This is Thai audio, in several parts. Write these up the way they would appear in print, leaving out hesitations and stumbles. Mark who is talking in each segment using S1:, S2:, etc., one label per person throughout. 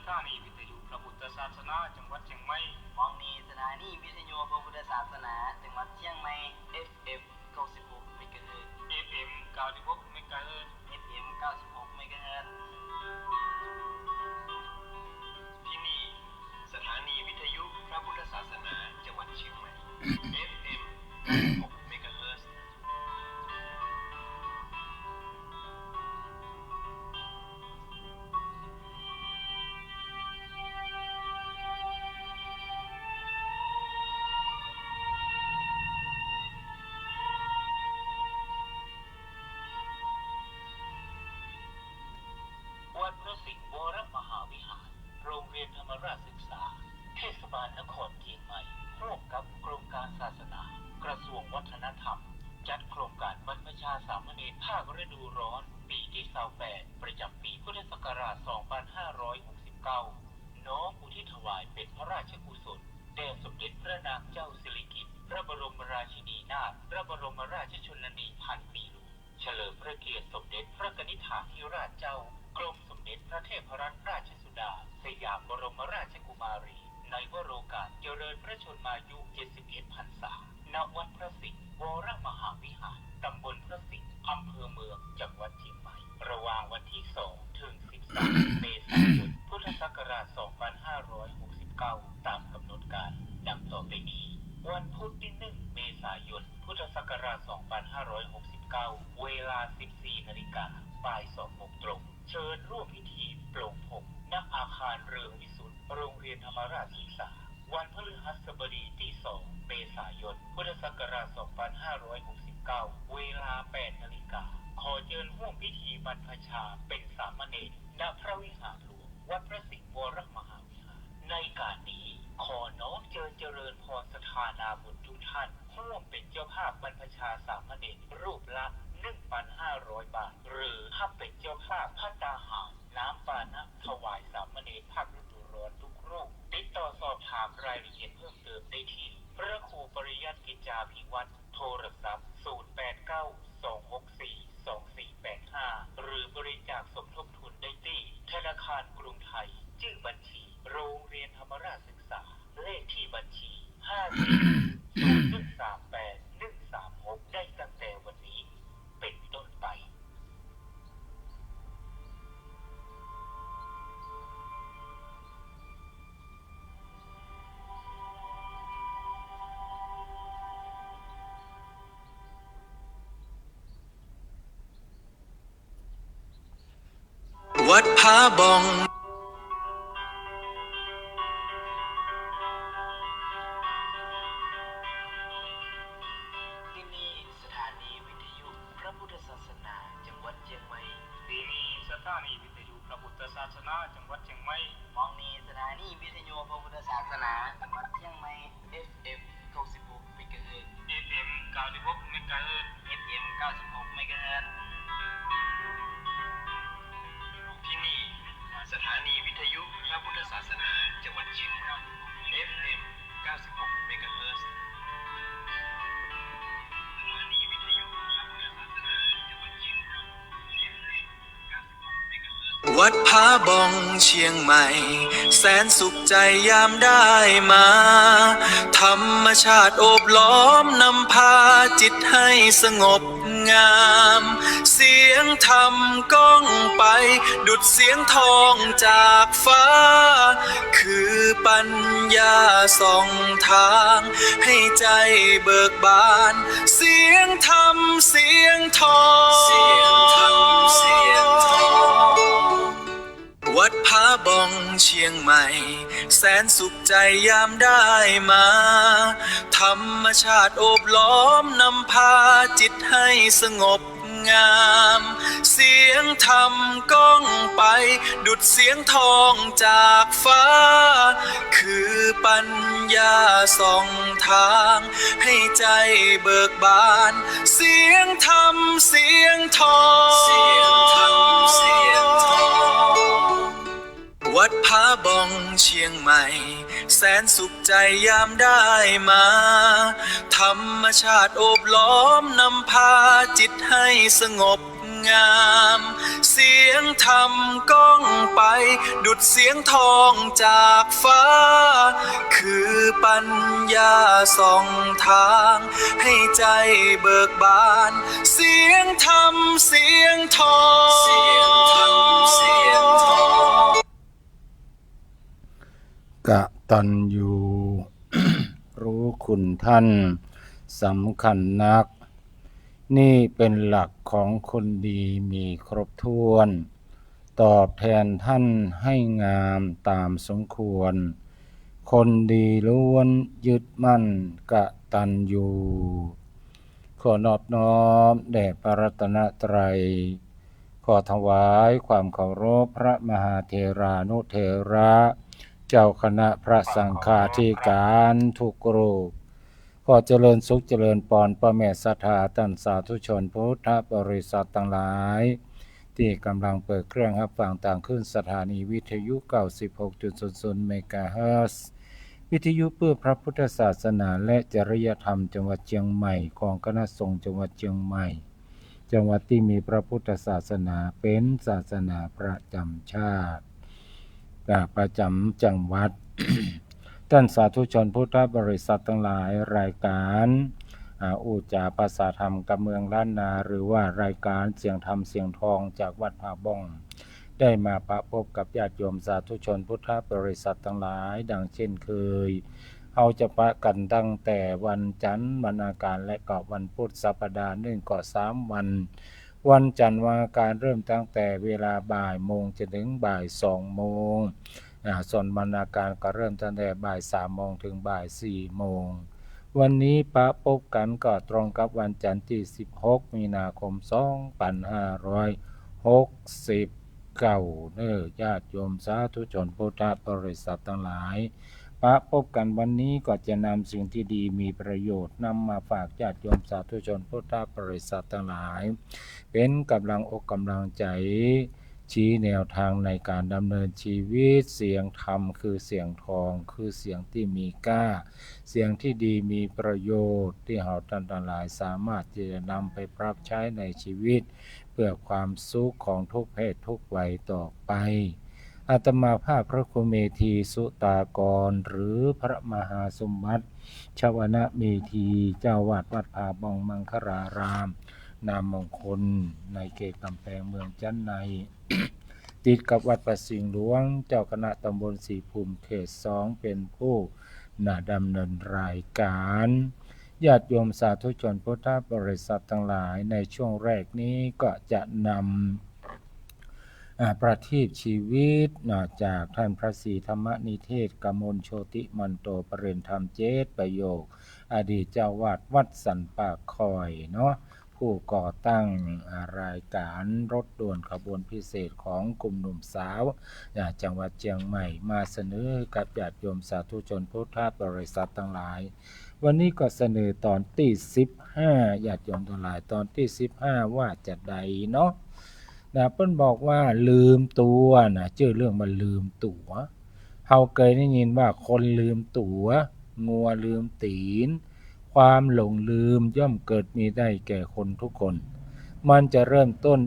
S1: ถานีวิทยุพระพุทธศาสนาจังหวัดเชียงใหม่
S2: มองนีสถานีวิทยุพระพุทธศาสนาจังหวัดเชียงใหม่ FM 96 เมกะเฮิรตซ์
S1: FM 96 เมกะเฮิรตซ์
S2: FM 96 เมกะเฮิรตซ์
S3: ที่นี่สถานีวิทยุพระพุทธศาสนาจังหวัดเชียงใหม่ FM 96 เมกะเฮิรตซ์
S4: วัดพระสิงห์วรมหาวิหารโรงเรียนธรรมราชศึกษาเทศบาลนครเชียงใหม่ร่วมกับโครงการศาสนากระทรวงวัฒนธรรมจัดโครงการบรรพชาสามเณรภาคฤดูร้อนปีที่28ประจำปีพุทธศักราช 2569 น้อมอุทิศถวายเป็นพระราชกุศลแด่สมเด็จพระนางเจ้าสิริกิติ์พระบรมราชินีนาถพระบรมราชชนนีพันปีหลวงเฉลิมพระเกียรติสมเด็จพระกนิษฐาธิราชเจ้ากรมสมเด็จพระเทพรัตนราชสุดาสยามบรมราชกุมารีในวโรกาสเจริญพระชนมายุ 71 พรรษา ณ วัดพระสิงห์วรมหาวิหารตำบลพระสิงห์อำเภอเมืองจังหวัดเชียงใหม่ ระหว่างวันที่ 2 ถึง 13 เมษายน พุทธศักราช 2569 ตามกำหนดการดังต่อไปนี้ วันพุธที่ 1 เมษายน พุทธศักราช 2569 เวลา 14 นาฬิกาบ่าย 2 โมงตรง เชิญร่วมพิธีปลงผมณอาคารเรืองวิสุทธิ์โรงเรียนธรรมราชศึกษาวันพฤหัสบดีที่ 2 เมษายน พุทธศักราช 2569 เวลา 8 นาฬิกาขอเชิญร่วมพิธีบรรพชาเป็นสามเณรณพระวิหารหลวงวัดพระสิงห์วรมหาวิหารในการนี้ขอน้อมเจริญพรสถานาบุตรทุกท่านร่วมเป็นเจ้าภาพบรรพชาสามเณรรูปละ 1,500 บาทหรือถ้าเป็นเจ้าภาพภัตตาหารน้ำปานะถวายสามเณรภาคฤดูร้อนทุกรูปติดต่อสอบถามรายละเอียดเพิ่มเติมได้ที่พระครูปริยัติกิจจาภิวัตรโทรศัพท์ 0892642485 หรือบริจาคสมทบทุนได้ที่ธนาคารกรุงไทยชื่อบัญชีโรงเรียนธรรมราชศึกษาเลขที่บัญชี 540138 ได้ตั้งแต่วันนี้เป็นต้นไป
S5: วัดผาบ่อง
S2: ที่นี่สถานีวิทยุพระพุทธศาสนาจังหวัดเชียงใหม่
S1: ที่นี่สถานีวิทยุพระพุทธศาสนาจังหวัดเชียงใหม่
S2: มองนีสถานีวิทยุพระพุทธศาสนาจังหวัดเชียงใหม่ FM 96 เมกะเฮิรตซ์
S1: FM 96 เมกะเฮิรตซ์
S2: FM 96 เมกะเฮิรตซ์
S3: ที่นี่สถานีวิทยุพระพุทธศาสนาจังหวัดเชียงใหม่ FM 96 เมกะเฮิรตซ์สถานีวิทยุพระพุทธศาสนาจังหวัดเชียงใหม่ FM 96 เมกะเฮิรตซ์
S5: วัดผาบ่องเชียงใหม่แสนสุขใจยามได้มา ธรรมชาติโอบล้อมนำพาจิตให้สงบงาม เสียงธรรมก้องไปดุจเสียงทองจากฟ้า คือปัญญาส่องทางให้ใจเบิกบาน เสียงธรรมเสียงทองเสียงธรรมเสียงทองวัดผาบ่องเชียงใหม่แสนสุขใจยามได้มา ธรรมชาติโอบล้อมนำพาจิตให้สงบงาม เสียงธรรมก้องไปดุจเสียงทองจากฟ้า คือปัญญาส่องทางให้ใจเบิกบาน เสียงธรรมเสียงทองเสียงธรรมเสียงทองวัดผาบ่องเชียงใหม่แสนสุขใจยามได้มา ธรรมชาติโอบล้อมนำพาจิตให้สงบ งามเสียงธรรมก้องไป ดุจเสียงทองจากฟ้าคือปัญญาส่องทางให้ใจเบิกบานเสียงธรรมเสียงทองเสียงธรรมเสียงทอง
S6: กตัญญู รู้คุณท่านสำคัญนักนี่เป็นหลักของคนดีมีครบถ้วนตอบแทนท่านให้งามตามสมควรคนดีล้วนยึดมั่นกตัญญูขอนอบน้อมแด่พระรัตนตรัยขอถวายความเคารพพระมหาเถรานุเถระเจ้าคณะพระสังฆาธิการทุกรูปขอเจริญสุขเจริญปอนพระแม่ศรัทธาท่านสาธุชนพุทธบริษัททั้งหลายที่กำลังเปิดเครื่องรับฟังต่างขึ้นสถานีวิทยุ 96.00 เมกะเฮิรตซ์วิทยุเพื่อพระพุทธศาสนาและจริยธรรมจังหวัดเชียงใหม่ของคณะสงฆ์จังหวัดเชียงใหม่จังหวัดที่มีพระพุทธศาสนาเป็นศาสนาประจำชาติประจำจังหวัด ท่านสาธุชนพุทธบริษัททั้งหลายรายการอุจาภาษาธรรมกับเมืองล้านนาหรือว่ารายการเสียงธรรมเสียงทองจากวัดผาบ้องได้มาประพบกับญาติโยมสาธุชนพุทธบริษัททั้งหลายดังเช่นเคยเราจะปะกันตั้งแต่วันจันทร์วันอังคารและก็วันพุธสัปดาห์หนึ่งก็3 วันวันจันทร์วันอังคารเริ่มตั้งแต่เวลาบ่ายโมงจนถึงบ่าย2 โมงส่วนวันอังคารก็เริ่มตั้งแต่บ่าย3 โมงถึงบ่าย4 โมงวันนี้ปะพบกันก็ตรงกับวันจันทร์ที่16 มีนาคม 2569ญาติโยมสาธุชนพุทธบริษัททั้งหลายปะพบกันวันนี้ก็จะนำสิ่งที่ดีมีประโยชน์นำมาฝากญาติโยมสาธุชนพุทธบริษัททั้งหลายเป็นกำลังอกกำลังใจชี้แนวทางในการดำเนินชีวิตเสียงธรรมคือเสียงทองคือเสียงที่มีค่าเสียงที่ดีมีประโยชน์ที่เราท่านทั้งหลายสามารถที่จะนำไปปรับใช้ในชีวิตเพื่อความสุขของทุกเพศทุกวัยต่อไปอาตมาภาพพระครูเมธีสุตากรหรือพระมหาสมบัติชวนะเมธีเจ้าวาดวัดผาบ้องมังคลารามนามมงคลในเขตกำแพงเมืองจันใน ติดกับวัดประสิงห์หลวงเจ้าคณะตำบลศรีภูมิเขต2เป็นผู้ดำเนินรายการญาติโยมสาธุชนพุทธบริษัททั้งหลายในช่วงแรกนี้ก็จะนำประทีปชีวิตจากท่านพระศรีธรรมนิเทศกมลโชติมันโตปริญธรรมเจตประโยคอดีตเจ้าวาดวัดสันป่าคอยเนาะผู้ก่อตั้งรายการรถด่วนขบวนพิเศษของกลุ่มหนุ่มสาวจังหวัดเชียงใหม่มาเสนอกับญาติโยมสาธุชนพุทธบริษัททั้งหลายวันนี้ก็เสนอตอนที่15ญาติโยมทั้งหลายตอนที่15ว่าจะใดเนาะเพิ่นบอกว่าลืมตัวชื่อเรื่องมันลืมตัวเฮาเคยได้ยินว่าคนลืมตัวงัวลืมตีนความหลงลืมย่อมเกิดมีได้แก่คนทุกคนมันจะเริ่มต้น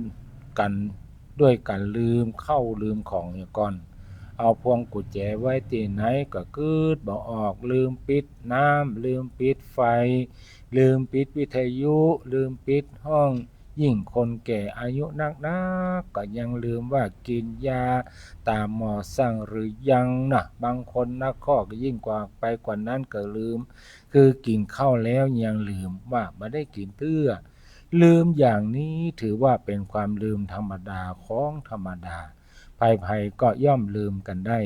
S6: กันด้วยการลืมเข้าลืมของอย่างก่อนเอาพวงกุญแจไว้ที่ไหนก็คืดบ่ออกลืมปิดน้ำลืมปิดไฟลืมปิดวิทยุลืมปิดห้องยิ่งคนแก่อายุนักก็ยังลืมว่ากินยาตามหมอสั่งหรือยังบางคนนักข้อก็ยิ่งกว่าไปกว่านั้นก็ลืมคือกินข้าวแล้วยังลืมว่าไม่ได้กินเตื้อลืมอย่างนี้ถือว่าเป็นความลืมธรรมดาของธรรมดาภัยก็ย่อมลืมกันได้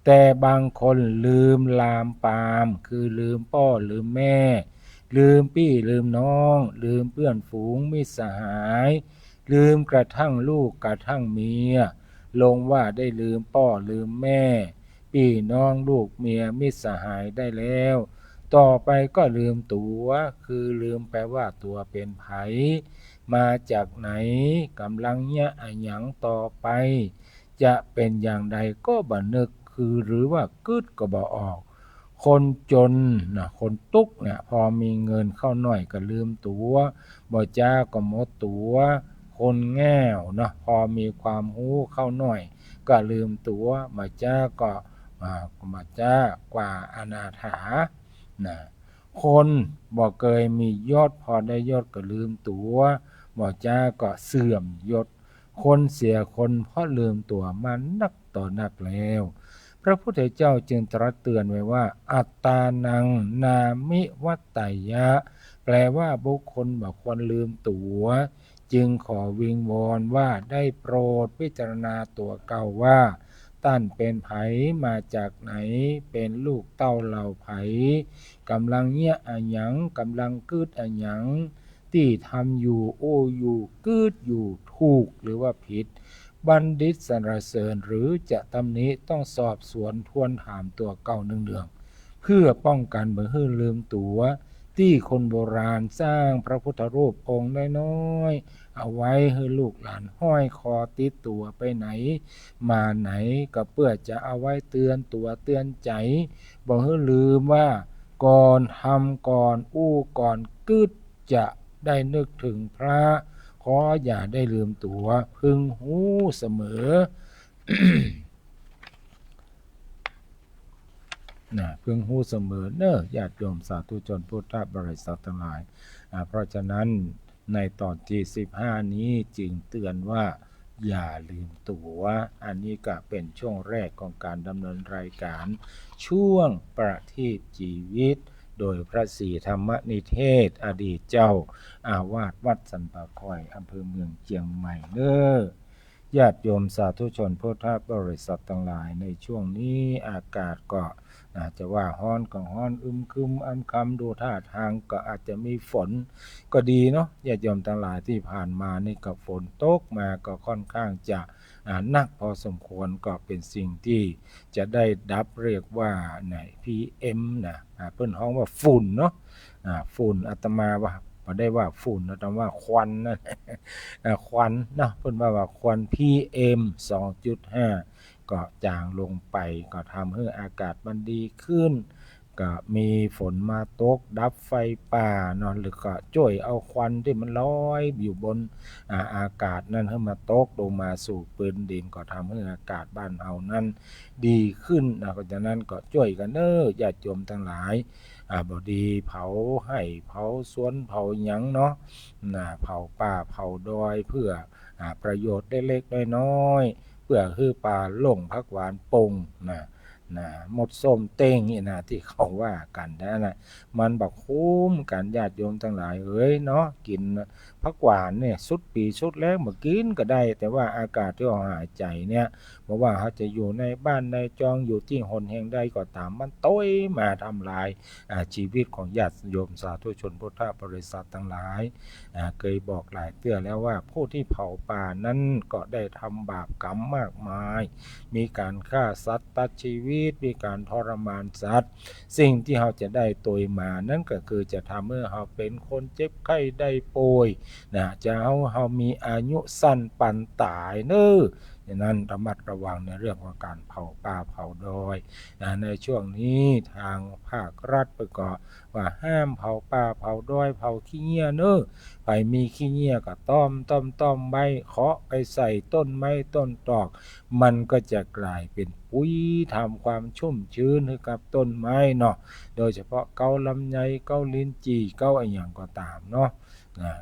S6: แต่บางคนลืมลามปามคือลืมพ่อลืมแม่ลืมพี่ลืมน้องลืมเพื่อนฝูงมิตรสหายลืมกระทั่งลูกกระทั่งเมียลงว่าได้ลืมพ่อลืมแม่พี่น้องลูกเมียมิตรสหายได้แล้วต่อไปก็ลืมตัวคือลืมแปลว่าตัวเป็นไผมาจากไหนกำลังเนี่ยหยังต่อไปจะเป็นอย่างใดก็บ่นึกคือหรือว่ากึดก็บ่ออกคนจนคนตุกพอมีเงินเข้าหน่อยก็ลืมตัวบ่จ้าก็หมดตัว คนแง่วเนาะพอมีความรู้เข้าหน่อยก็ลืมตัวมาจ้าก็มาจ้ากว่าอนาถานะคนบ่เคยมียศพอได้ยศก็ลืมตัวบ่จ้าก็เสื่อมยศคนเสียคนเพราะลืมตัวมานักต่อนักแล้วพระพุทธเจ้าจึงตรัสเตือนไว้ว่าอัตตานังนามิวัตไตยะแปลว่าบุคคลบ่ควรลืมตัวจึงขอวิงวอนว่าได้โปรดพิจารณาตัวเก่าว่าท่านเป็นไผมาจากไหนเป็นลูกเต้าเหล่าไผกำลังเงี้ยอะหยังกำลังกึดอะหยังที่ทำอยู่โอ้อยู่กึดอยู่ถูกหรือว่าผิดบัณฑิตสรรเสริญหรือจะตำหนิต้องสอบสวนทวนถามตัวเก่าเนืองๆเพื่อป้องกันบ่ให้ลืมตัวที่คนโบราณสร้างพระพุทธรูปองค์น้อยๆเอาไว้ให้ลูกหลานห้อยคอติดตัวไปไหนมาไหนก็เพื่อจะเอาไว้เตือนตัวเตือนใจบ่ให้ลืมว่าก่อนทำก่อนอู้ก่อนกึดจะได้นึกถึงพระขออย่าได้ลืมตัวพึงหูเสมอ พึงหูเสมอเนอะญาติโยมสาธุชนพุทธบริษัททั้งหลายเพราะฉะนั้นในตอนที่15นี้จึงเตือนว่าอย่าลืมตัวอันนี้ก็เป็นช่วงแรกของการดำเนินรายการช่วงประทีปชีวิตโดยพระศรีธรรมนิเทศอดีตเจ้าอาวาสวัดสันป่าคอยอำเภอเมืองเชียงใหม่เด้อญาติโยมสาธุชนพุทธบริษัททั้งหลายในช่วงนี้อากาศก็อาจจะว่าฮ้อนก็ฮ้อนอึมครึมอำคำดูท่าทางก็อาจจะมีฝนก็ดีเนาะญาติโยมทั้งหลายที่ผ่านมานี่ก็ฝนตกมาก็ค่อนข้างจะหนักพอสมควรก็เป็นสิ่งที่จะได้ดับเรียกว่าไหน PM นะเพิ่นฮ้องว่าฝุ่นเนาะฝุ่นอาตมาว่าบ่ได้ว่าฝุ่นอาตมาว่าควันนะควันเนาะเพิ่นว่าควัน PM 2.5 ก็จางลงไปก็ทำให้อากาศมันดีขึ้นก็มีฝนมาตกดับไฟป่าเนาะหรือก็ช่วยเอาควันที่มันลอยอยู่บนอากาศนั้นให้มาตกลงมาสู่พื้นดินก็ทำให้อากาศบ้านเฮานั้นดีขึ้นนะเพราะฉะนั้นก็ช่วยกันเด้อญาติโยมทั้งหลายบ่ดีเผาให้เผาสวนเผาหยังเนาะเผาป่าเผาดอยเพื่อประโยชน์เล็กๆน้อยๆเพื่อคือป่าหลงผักหวานปงหมดส้มเต้งนี่นะที่เขาว่ากันนะมันบักคุ้มกันญาติโยมทั้งหลายเนาะกินผักหวานเนี่ยสุดปีสุดแรกมากินก็ได้แต่ว่าอากาศที่เราหายใจเนี่ยบอกว่าเขาจะอยู่ในบ้านในจองอยู่ที่หนแห่งใดก็ตามมันต้อยมาทำลายชีวิตของญาติโยมสาธุชนพุทธบริษัททั้งหลายเคยบอกหลายเตือนแล้วว่าผู้ที่เผาป่านั้นก็ได้ทำบาปกรรมมากมายมีการฆ่าสัตว์ตัดชีวิตมีการทรมานสัตว์สิ่งที่เราจะได้ตัวมานั่นก็คือจะทำให้เราเป็นคนเจ็บไข้ได้ป่วยจะเรามีอายุสั้นปันตายเน้อดังนั้นระมัดระวังในเรื่องของการเผาป่าเผาดอยในช่วงนี้ทางภาครัฐประกาศว่าห้ามเผาป่าเผาดอยเผาขี้เหี้ยเน้อไปมีขี้เหี้ยก็ต้อมใบเคาะไปใส่ต้นไม้ต้นตอกมันก็จะกลายเป็นปุ๋ยทำความชุ่มชื้นให้กับต้นไม้เนาะโดยเฉพาะเกาลำไยเกาลิ้นจี่เกาอะไรอย่างก็ตามเนาะ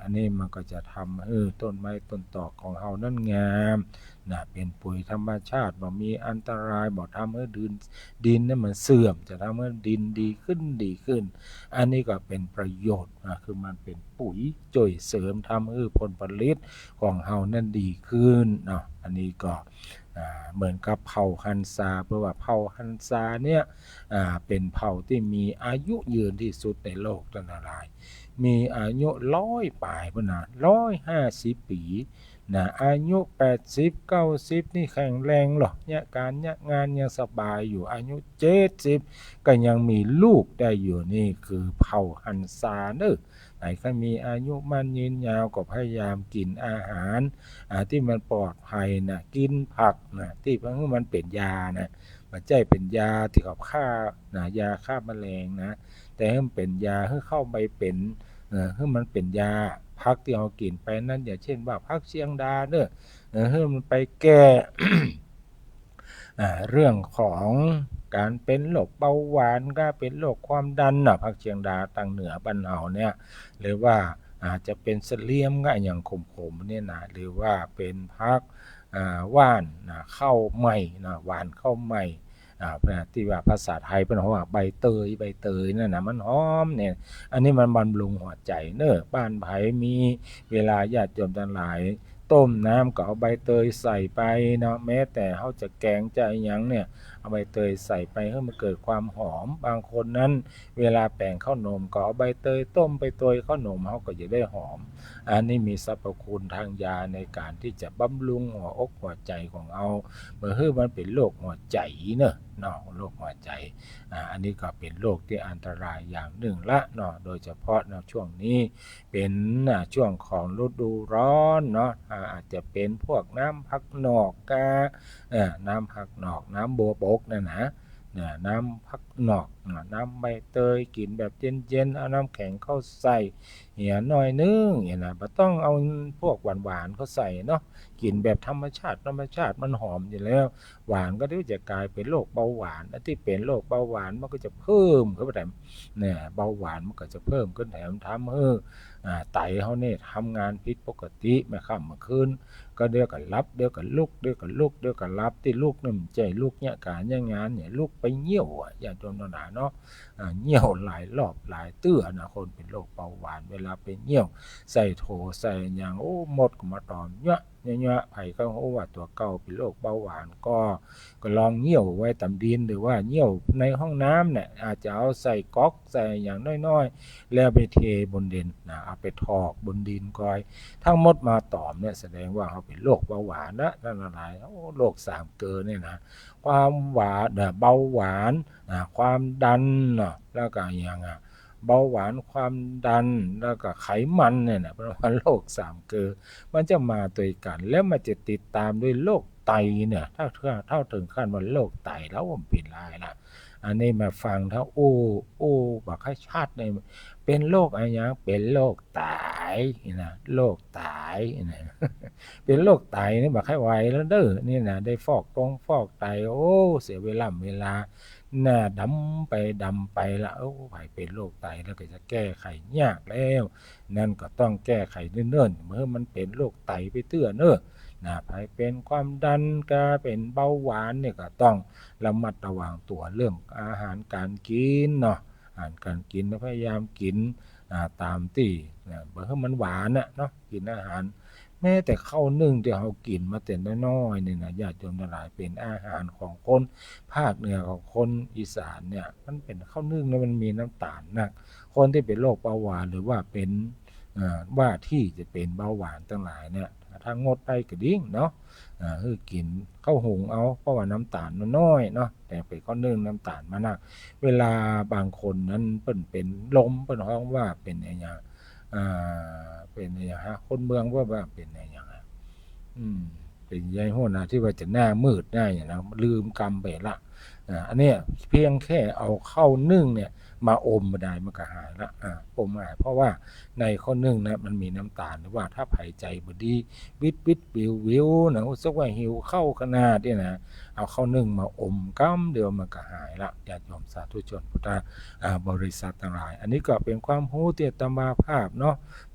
S6: อันนี้มันก็จะทำให้ต้นไม้ต้นตอกของเรานั้นงามเป็นปุ๋ยธรรมชาติบ่มีอันตรายบ่ทำให้ดินนั้นมันเสื่อมจะทำให้ดินดีขึ้นอันนี้ก็เป็นประโยชน์คือมันเป็นปุ๋ยช่วยเสริมทำให้ผลผลิตของเรานั้นดีขึ้นเนาะอันนี้ก็เหมือนกับเผ่าฮันซาเพราะว่าเผ่าฮันซาเนี่ยเป็นเผ่าที่มีอายุยืนที่สุดในโลกทั้งหลายมีอายุ100 ปลายพุ่นน่ะ150 ปีอายุ80 90นี่แข็งแรงหรอกเนี่ยการเนี่ยงานยังสบายอยู่อายุ70ก็ยังมีลูกได้อยู่นี่คือเผ่าฮันซาเด้อไหนก็มีอายุมันยืนยาวก็พยายามกินอาหารที่มันปลอดภัยกินผักที่เพราะมันเป็นยามันใจเป็นยาที่กับฆ่ายาฆ่าแมลงแต่ให้มันเป็นยาให้เข้าไปเป็นให้มันเป็นยา ผักที่เรากินไปนั้นอย่างเช่นว่าผักเชียงดาเด้อมันไปแก้ เรื่องของการเป็นโรคเบาหวานก็เป็นโรคความดันผักเชียงดาทางเหนือบ้านเฮาเนี่ยหรือว่าอาจจะเป็นเสลียมก็อย่างขมๆเนี่ยนะหรือว่าเป็นผักว่านข้าวไหม้หวานข้าวไหม้ที่ว่าภาษาไทยเป็นว่าใบเตยนั่นนะมันหอมเนี่ยอันนี้มันบำรุงหัวใจเนอะบ้านไผมีเวลาญาติโยมทั้งหลายต้มน้ำก็เอาใบเตยใส่ไปเนาะแม้แต่เขาจะแกงจะหยังเนี่ยเอาใบเตยใส่ไปให้มันเกิดความหอมบางคนนั้นเวลาแป้งข้าวนมก็เอาใบเตยต้มไปตยข้าวนมเขาก็จะได้หอมอันนี้มีสรรพคุณทางยาในการที่จะบำรุงหัวอกหัวใจของเอาเมื่อมันเป็นโรคหัวใจเนอะโรคหัวใจอันนี้ก็เป็นโรคที่อันตรายอย่างหนึ่งละโดยเฉพาะในช่วงนี้เป็นช่วงของฤดูร้อนอาจจะเป็นพวกน้ำผักหนอกน้ำผักหนอกน้ำบัวบกนั่นนะน้ำผักหนอกน้ำใบเตยกินแบบเย็นๆเอาน้ำแข็งเข้าใส่เหี่ยหน่อยนึงอย่างนั้นไม่ต้องเอาพวกหวานๆเข้าใส่กินแบบธรรมชาติมันหอมอยู่แล้วหวานก็จะกลายเป็นโรคเบาหวานที่เป็นโรคเบาหวานมันก็จะเพิ่มขึ้นไปเนี่ยเบาหวานมันก็จะเพิ่มขึ้นแถมทำให้ไตเขาเนี่ยทำงานผิดปกติไม่ค่ำเมื่อคืนก็เดี๋ยวกันรับเดี๋ยวกันลุกเดี๋ยวกันลุกเดี๋ยวกันรับที่ลุกนี่มันใจลุกเนี่ยการเนี่ยงานเนี่ยลุกไปเหี่ยวอย่างจนหนาเหี่ยวหลายรอบหลายเตื้อคนเป็นโรคเบาหวานเวลาเป็นเหี่ยวใส่โถใส่อย่างหมดก็มาตอมเนี่ยไผ่ก็ว่าตัวเก่าเป็นโรคเบาหวานก็ลองเหี่ยวไว้ตำดินหรือว่าเหี่ยวในห้องน้ำเนี่ยอาจจะเอาใส่ก๊อกใส่อย่างน้อยๆแล้วไปเทบนดินเอาไปถอกบนดินก่อยทั้งหมดมาตอมเนี่ยแสดงว่าเขาเป็นโรคเบาหวานนั่นอะไรโรค3 เกลอเนี่ยนะความหวานเบาหวานความดันแล้วก็อย่างเบาหวานความดันแล้วก็ไขมันเนี่ยนะเพราะว่าโรค3 เกลอมันจะมาตัวกันแล้วมันจะติดตามด้วยโรคไตเนี่ยถ้าถึงขั้นว่าโรคไตแล้วมันเป็นไรล่ะอันนี้มาฟังถ้าบักให้ชัดเลยเป็นโรคอะไรอย่างเป็นโรคไตนะโรคไตนะเป็นโรคไตนี่บักให้ไวแล้วเด้อนี่นะได้ฟอกไตเสียเวลาน่าดำไปละไผเป็นโรคไตแล้วก็จะแก้ไขยากแล้วนั่นก็ต้องแก้ไขเนิ่นๆเมื่อมันเป็นโรคไตไปเตื้อเน้อไผเป็นความดันก็เป็นเบาหวานเนี่ยก็ต้องระมัดระวังตัวเรื่องอาหารการกินอาหารการกินพยายามกินตามที่เมื่อมันหวานกินอาหารแม้แต่ข้าวนึ่งที่เรากินมาแต่น้อยๆเนี่ยนะญาติโยมทั้งหลายเป็นอาหารของคนภาคเหนือของคนอีสานเนี่ยมันเป็นข้าวนึ่งแล้วมันมีน้ำตาลคนที่เป็นโรคเบาหวานหรือว่าเป็นว่าที่จะเป็นเบาหวานทั้งหลายเนี่ยถ้างดได้ก็ดิ้งคือกินข้าวหุงเอาเพราะว่าน้ำตาลมันน้อยแต่เป็นข้าวนึ่งน้ำตาลมันเวลาบางคนนั้นเป็นลมเป็นห้องว่าเป็นอะไรอย่างเป็นอะไรอย่างคนเมืองว่าเป็นอะไรอย่างเป็นยายโหนะที่ว่าจะหน้ามืดได้อย่างนั้นลืมกำไปละอันนี้เพียงแค่เอาข้าวนึ่งเนี่ยมาอมมาได้มันก็หายละอมหายเพราะว่าในข้าวนึ่งนะมันมีน้ำตาลหรือว่าถ้าหายใจบดีวิดวิวสักว่าหิวเข้าขนาดเนี่ยนะเอาข้าวนึ่งมาอมก้ำเดียวมันก็หายละญาติโยมสาธุชนพุทธบริษัทต่างหลายอันนี้ก็เป็นความรู้ที่อาตมาภาพ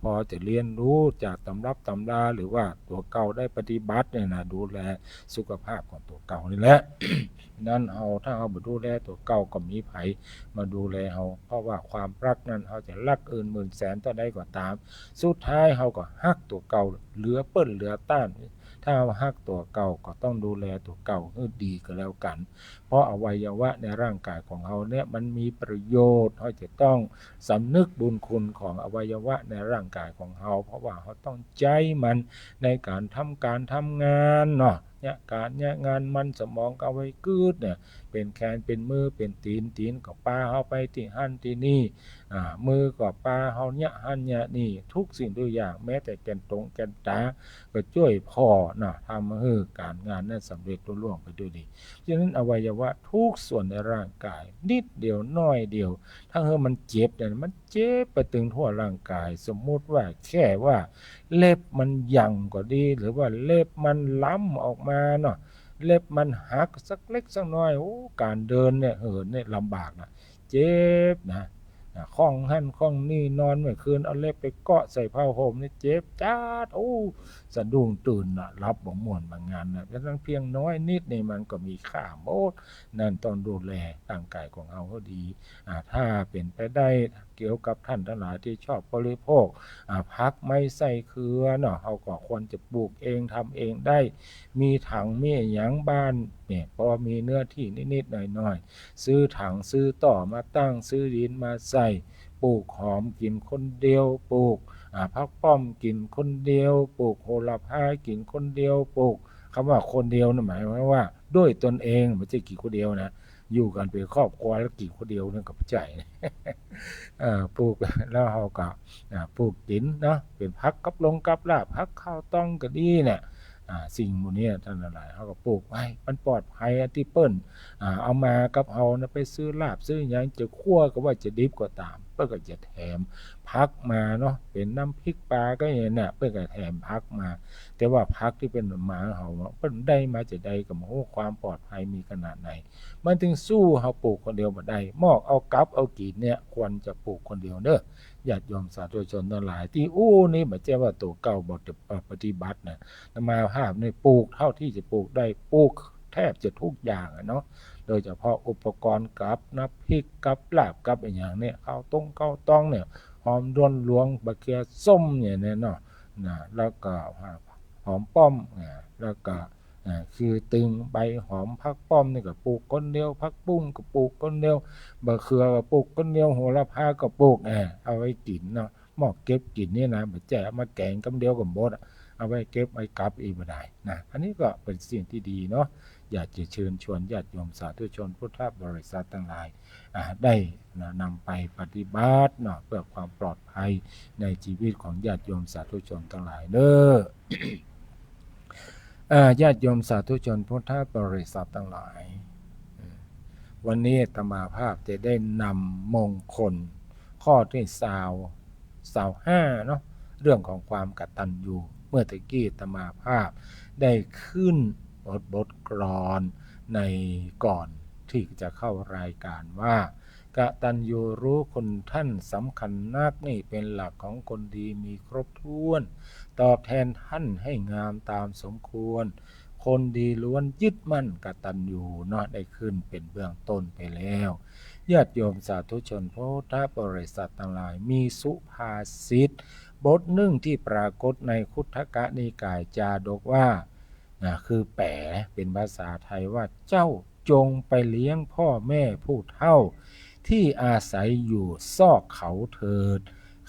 S6: พอจะเรียนรู้จากตำรับตำราหรือว่าตัวเก่าได้ปฏิบัติเนี่ยนะดูแลสุขภาพของตัวเก่านี่แหละ นั่นถ้าเราดูแลตัวเก่าก็มีไผมาดูแลเราเพราะว่าความรักนั้นเราจะรักอื่นหมื่นแสนต่อได้ก็ตามสุดท้ายเราก็ฮักตัวเก่าเหลือเปิ้นเหลือต้านถ้าเราฮักตัวเก่าก็ต้องดูแลตัวเก่าให้ดีก็แล้วกันเพราะอวัยวะในร่างกายของเราเนี่ยมันมีประโยชน์เราจะต้องสำนึกบุญคุณของอวัยวะในร่างกายของเราเพราะว่าเราต้องใจมันในการทำงานการงานมันสมองเอาไว้กืดเนี่ยเป็นแขนเป็นมือเป็นตีนก็ปาเข้าไปที่หั่นที่นี่มือก็ปาเฮาหั่นนี่ทุกสิ่งทุกอย่างแม้แต่แกนตรงแกนตาก็ช่วยพ่อทำให้การงานนั้นสำเร็จรุ่ล่วงไปด้วยดีฉะนั้นอวัยวะทุกส่วนในร่างกายนิดเดียวน้อยเดียวถ้ามันเจ็บเนี่ยมันเจ็ เจ็บไปตึงทั่วร่างกายสมมุติว่าแค่ว่าเล็บมันยังก็ดีหรือว่าเล็บมันล้ำออกมาเนาะเล็บมันหักสักเล็กสักน้อยโอ้การเดินเนี่ยเหินเนี่ยลำบากนะเจ็บนะข้องหั่นข้องนี่นอนเมื่อคืนเอาเล็บไปเกาะใส่ผ้าห่มนี่เจ็บจ้าดโอ้สะดุ้งตื่นนะรับบ่ม่วนบางงานนะเพราะฉะนั้นเพียงน้อยนิดนี่มันก็มีค่าหมดนั่นต้องดูแลร่างกายของเราให้ดีถ้าเป็นไปได้เกี่ยวกับท่านทั้งหลายที่ชอบบริโภคผักไม่ใส่เกลือเนาะเราก็ควรจะปลูกเองทำเองได้มีถังมีหยังบ้านเนี่ยพอมีเนื้อที่นิดๆหน่อยๆซื้อถังซื้อต่อมาตั้งซื้อดินมาใส่ปลูกหอมกินคนเดียวปลูกผักป้อมกินคนเดียวปลูกโหระพากินคนเดียวปลูกคำว่าคนเดียวนั่นหมายความว่าด้วยตนเองไม่ใช่กี่คนเดียวนะอยู่กันเป็นครอบครัวแล้วกี่คนเดียวนั่นก็ไม่ใช่ปลูกแล้วเราก็ปลูกกินเนาะเป็นพักกับลงกับลาบพักข้าวต้องก็ดีเนี่ยสิ่งพวกนี้ท่านหลายเขาก็ปลูกไว้มันปลอดภัยที่เปิ้นเอามากับเอานะไปซื้อลาบซื้อหยังจะคั่วก็ว่าจะดิบก็ตามเปิ้นก็จะแถมพักมาเนาะเป็นน้ำพริกปลาก็อย่างนี้เปิ้นก็แถมพักมาแต่ว่าพักที่เป็นหมาเห่าเปิ้นได้มาจะได้กับโอ้ความปลอดภัยมีขนาดไหนมันถึงสู้เฮาปลูกคนเดียวบ่ได้มอกเอากับเอากีดเนี่ยควรจะปลูกคนเดียวเด้อญาติโยมสาธุชนทั้งหลายที่นี่บ่ใช่ว่าตัวเก่าบ่จะปฏิบัตินะมาภาพนี่ปลูกเท่าที่จะปลูกได้ปลูกแทบจะทุกอย่างเนาะโดยเฉพาะอุปกรณ์กับน้ำพริกกับลาบกับอย่างเนี่ยข้าวต้มข้าวต้องเนี่ยหอมด้วนหลวงบะเขือส้มเนี่ยเนาะแล้วก็หอมป้อมแล้วก็คือตึงใบหอมพักป้อมนี่ก็ปลูกคนเดียวพักปุ้งก็ปลูกคนเดียวบะเขือก็ปลูกคนเดียวโหระพาก็ปลูกเอาไว้กินเนาะหมอกเก็บกินนี่นะบ่แจกมาแกงกำเดียวกับหมดเอาไว้เก็บไว้กลับอีกบ่ได้นะอันนี้ก็เป็นสิ่งที่ดีเนาะอยากจะเชิญชวนญาติโยมสาธุชนพุทธบริษัททั้งหลายได้นำไปปฏิบัติเนาะเพื่อความปลอดภัยในชีวิตของญาติโยมสาธุชนทั้งหลายเด้อ ญาติโยมสาธุชนพุทธบริษัททั้งหลายวันนี้อาตมาภาพจะได้นำมงคลข้อที่25เนาะเรื่องของความกตัญญูเมื่อตะกี้อาตมาภาพได้ขึ้นบทกลอนในก่อนที่จะเข้ารายการว่ากตัญญูรู้คุณท่านสำคัญนักนี่เป็นหลักของคนดีมีครบถ้วนตอบแทนท่านให้งามตามสมควรคนดีล้วนยึดมั่นกตัญญูเนาะได้ขึ้นเป็นเบื้องต้นไปแล้วญาติโยมสาธุชนพุทธบริษัททั้งหลายมีสุภาษิตบทหนึ่งที่ปรากฏในคุทธกนิกายจาดกว่าคือแปลเป็นภาษาไทยว่าเจ้าจงไปเลี้ยงพ่อแม่ผู้เฒ่าที่อาศัยอยู่ซอกเขาเถิด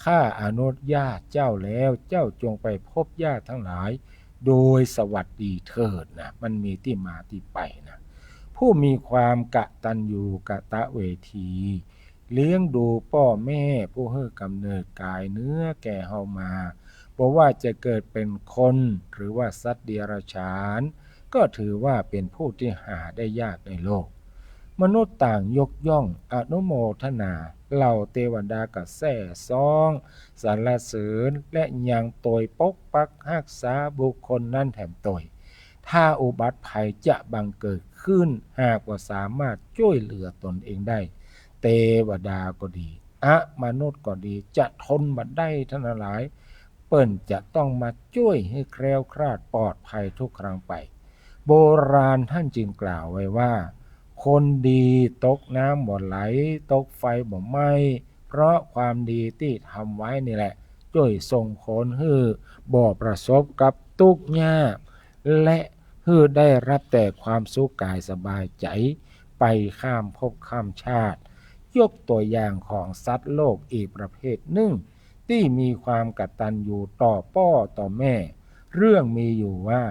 S6: ข้าอนุญาตเจ้าแล้วเจ้าจงไปพบญาติทั้งหลายโดยสวัสดีเถิดนะมันมีที่มาที่ไปนะผู้มีความกตัญญูกตเวทีเลี้ยงดูพ่อแม่ผู้ให้กำเนิดกายเนื้อแก่เฮามาเพราะว่าจะเกิดเป็นคนหรือว่าสัตว์เดรัจฉานก็ถือว่าเป็นผู้ที่หาได้ยากในโลกมนุษย์ต่างยกย่องอนุโมทนาเหล่าเทวดาก็แส่ซ้องสรรเสริญและยังตยปกปักรักษาบุคคลนั้นแถมตยถ้าอุบัติภัยจะบังเกิดขึ้นหากว่าสามารถช่วยเหลือตนเองได้เทวดาก็ดีมนุษย์ก็ดีจะทนบัดได้ทั้งหลายเปิ้นจะต้องมาช่วยให้แคล้วคลาดปลอดภัยทุกครั้งไปโบราณท่านจึงกล่าวไว้ว่าคนดีตกน้ำบ่ไหลตกไฟบ่ไหม้เพราะความดีที่ทำไว้นี่แหละช่วยส่งผลให้บ่ประสบกับทุกข์ยากและให้ได้รับแต่ความสุขกายสบายใจไปข้ามภพข้ามชาติยกตัวอย่างของสัตว์โลกอีกประเภทหนึ่งที่มีความกตัญญูต่อพ่อต่อแม่เรื่องมีอยู่ว่า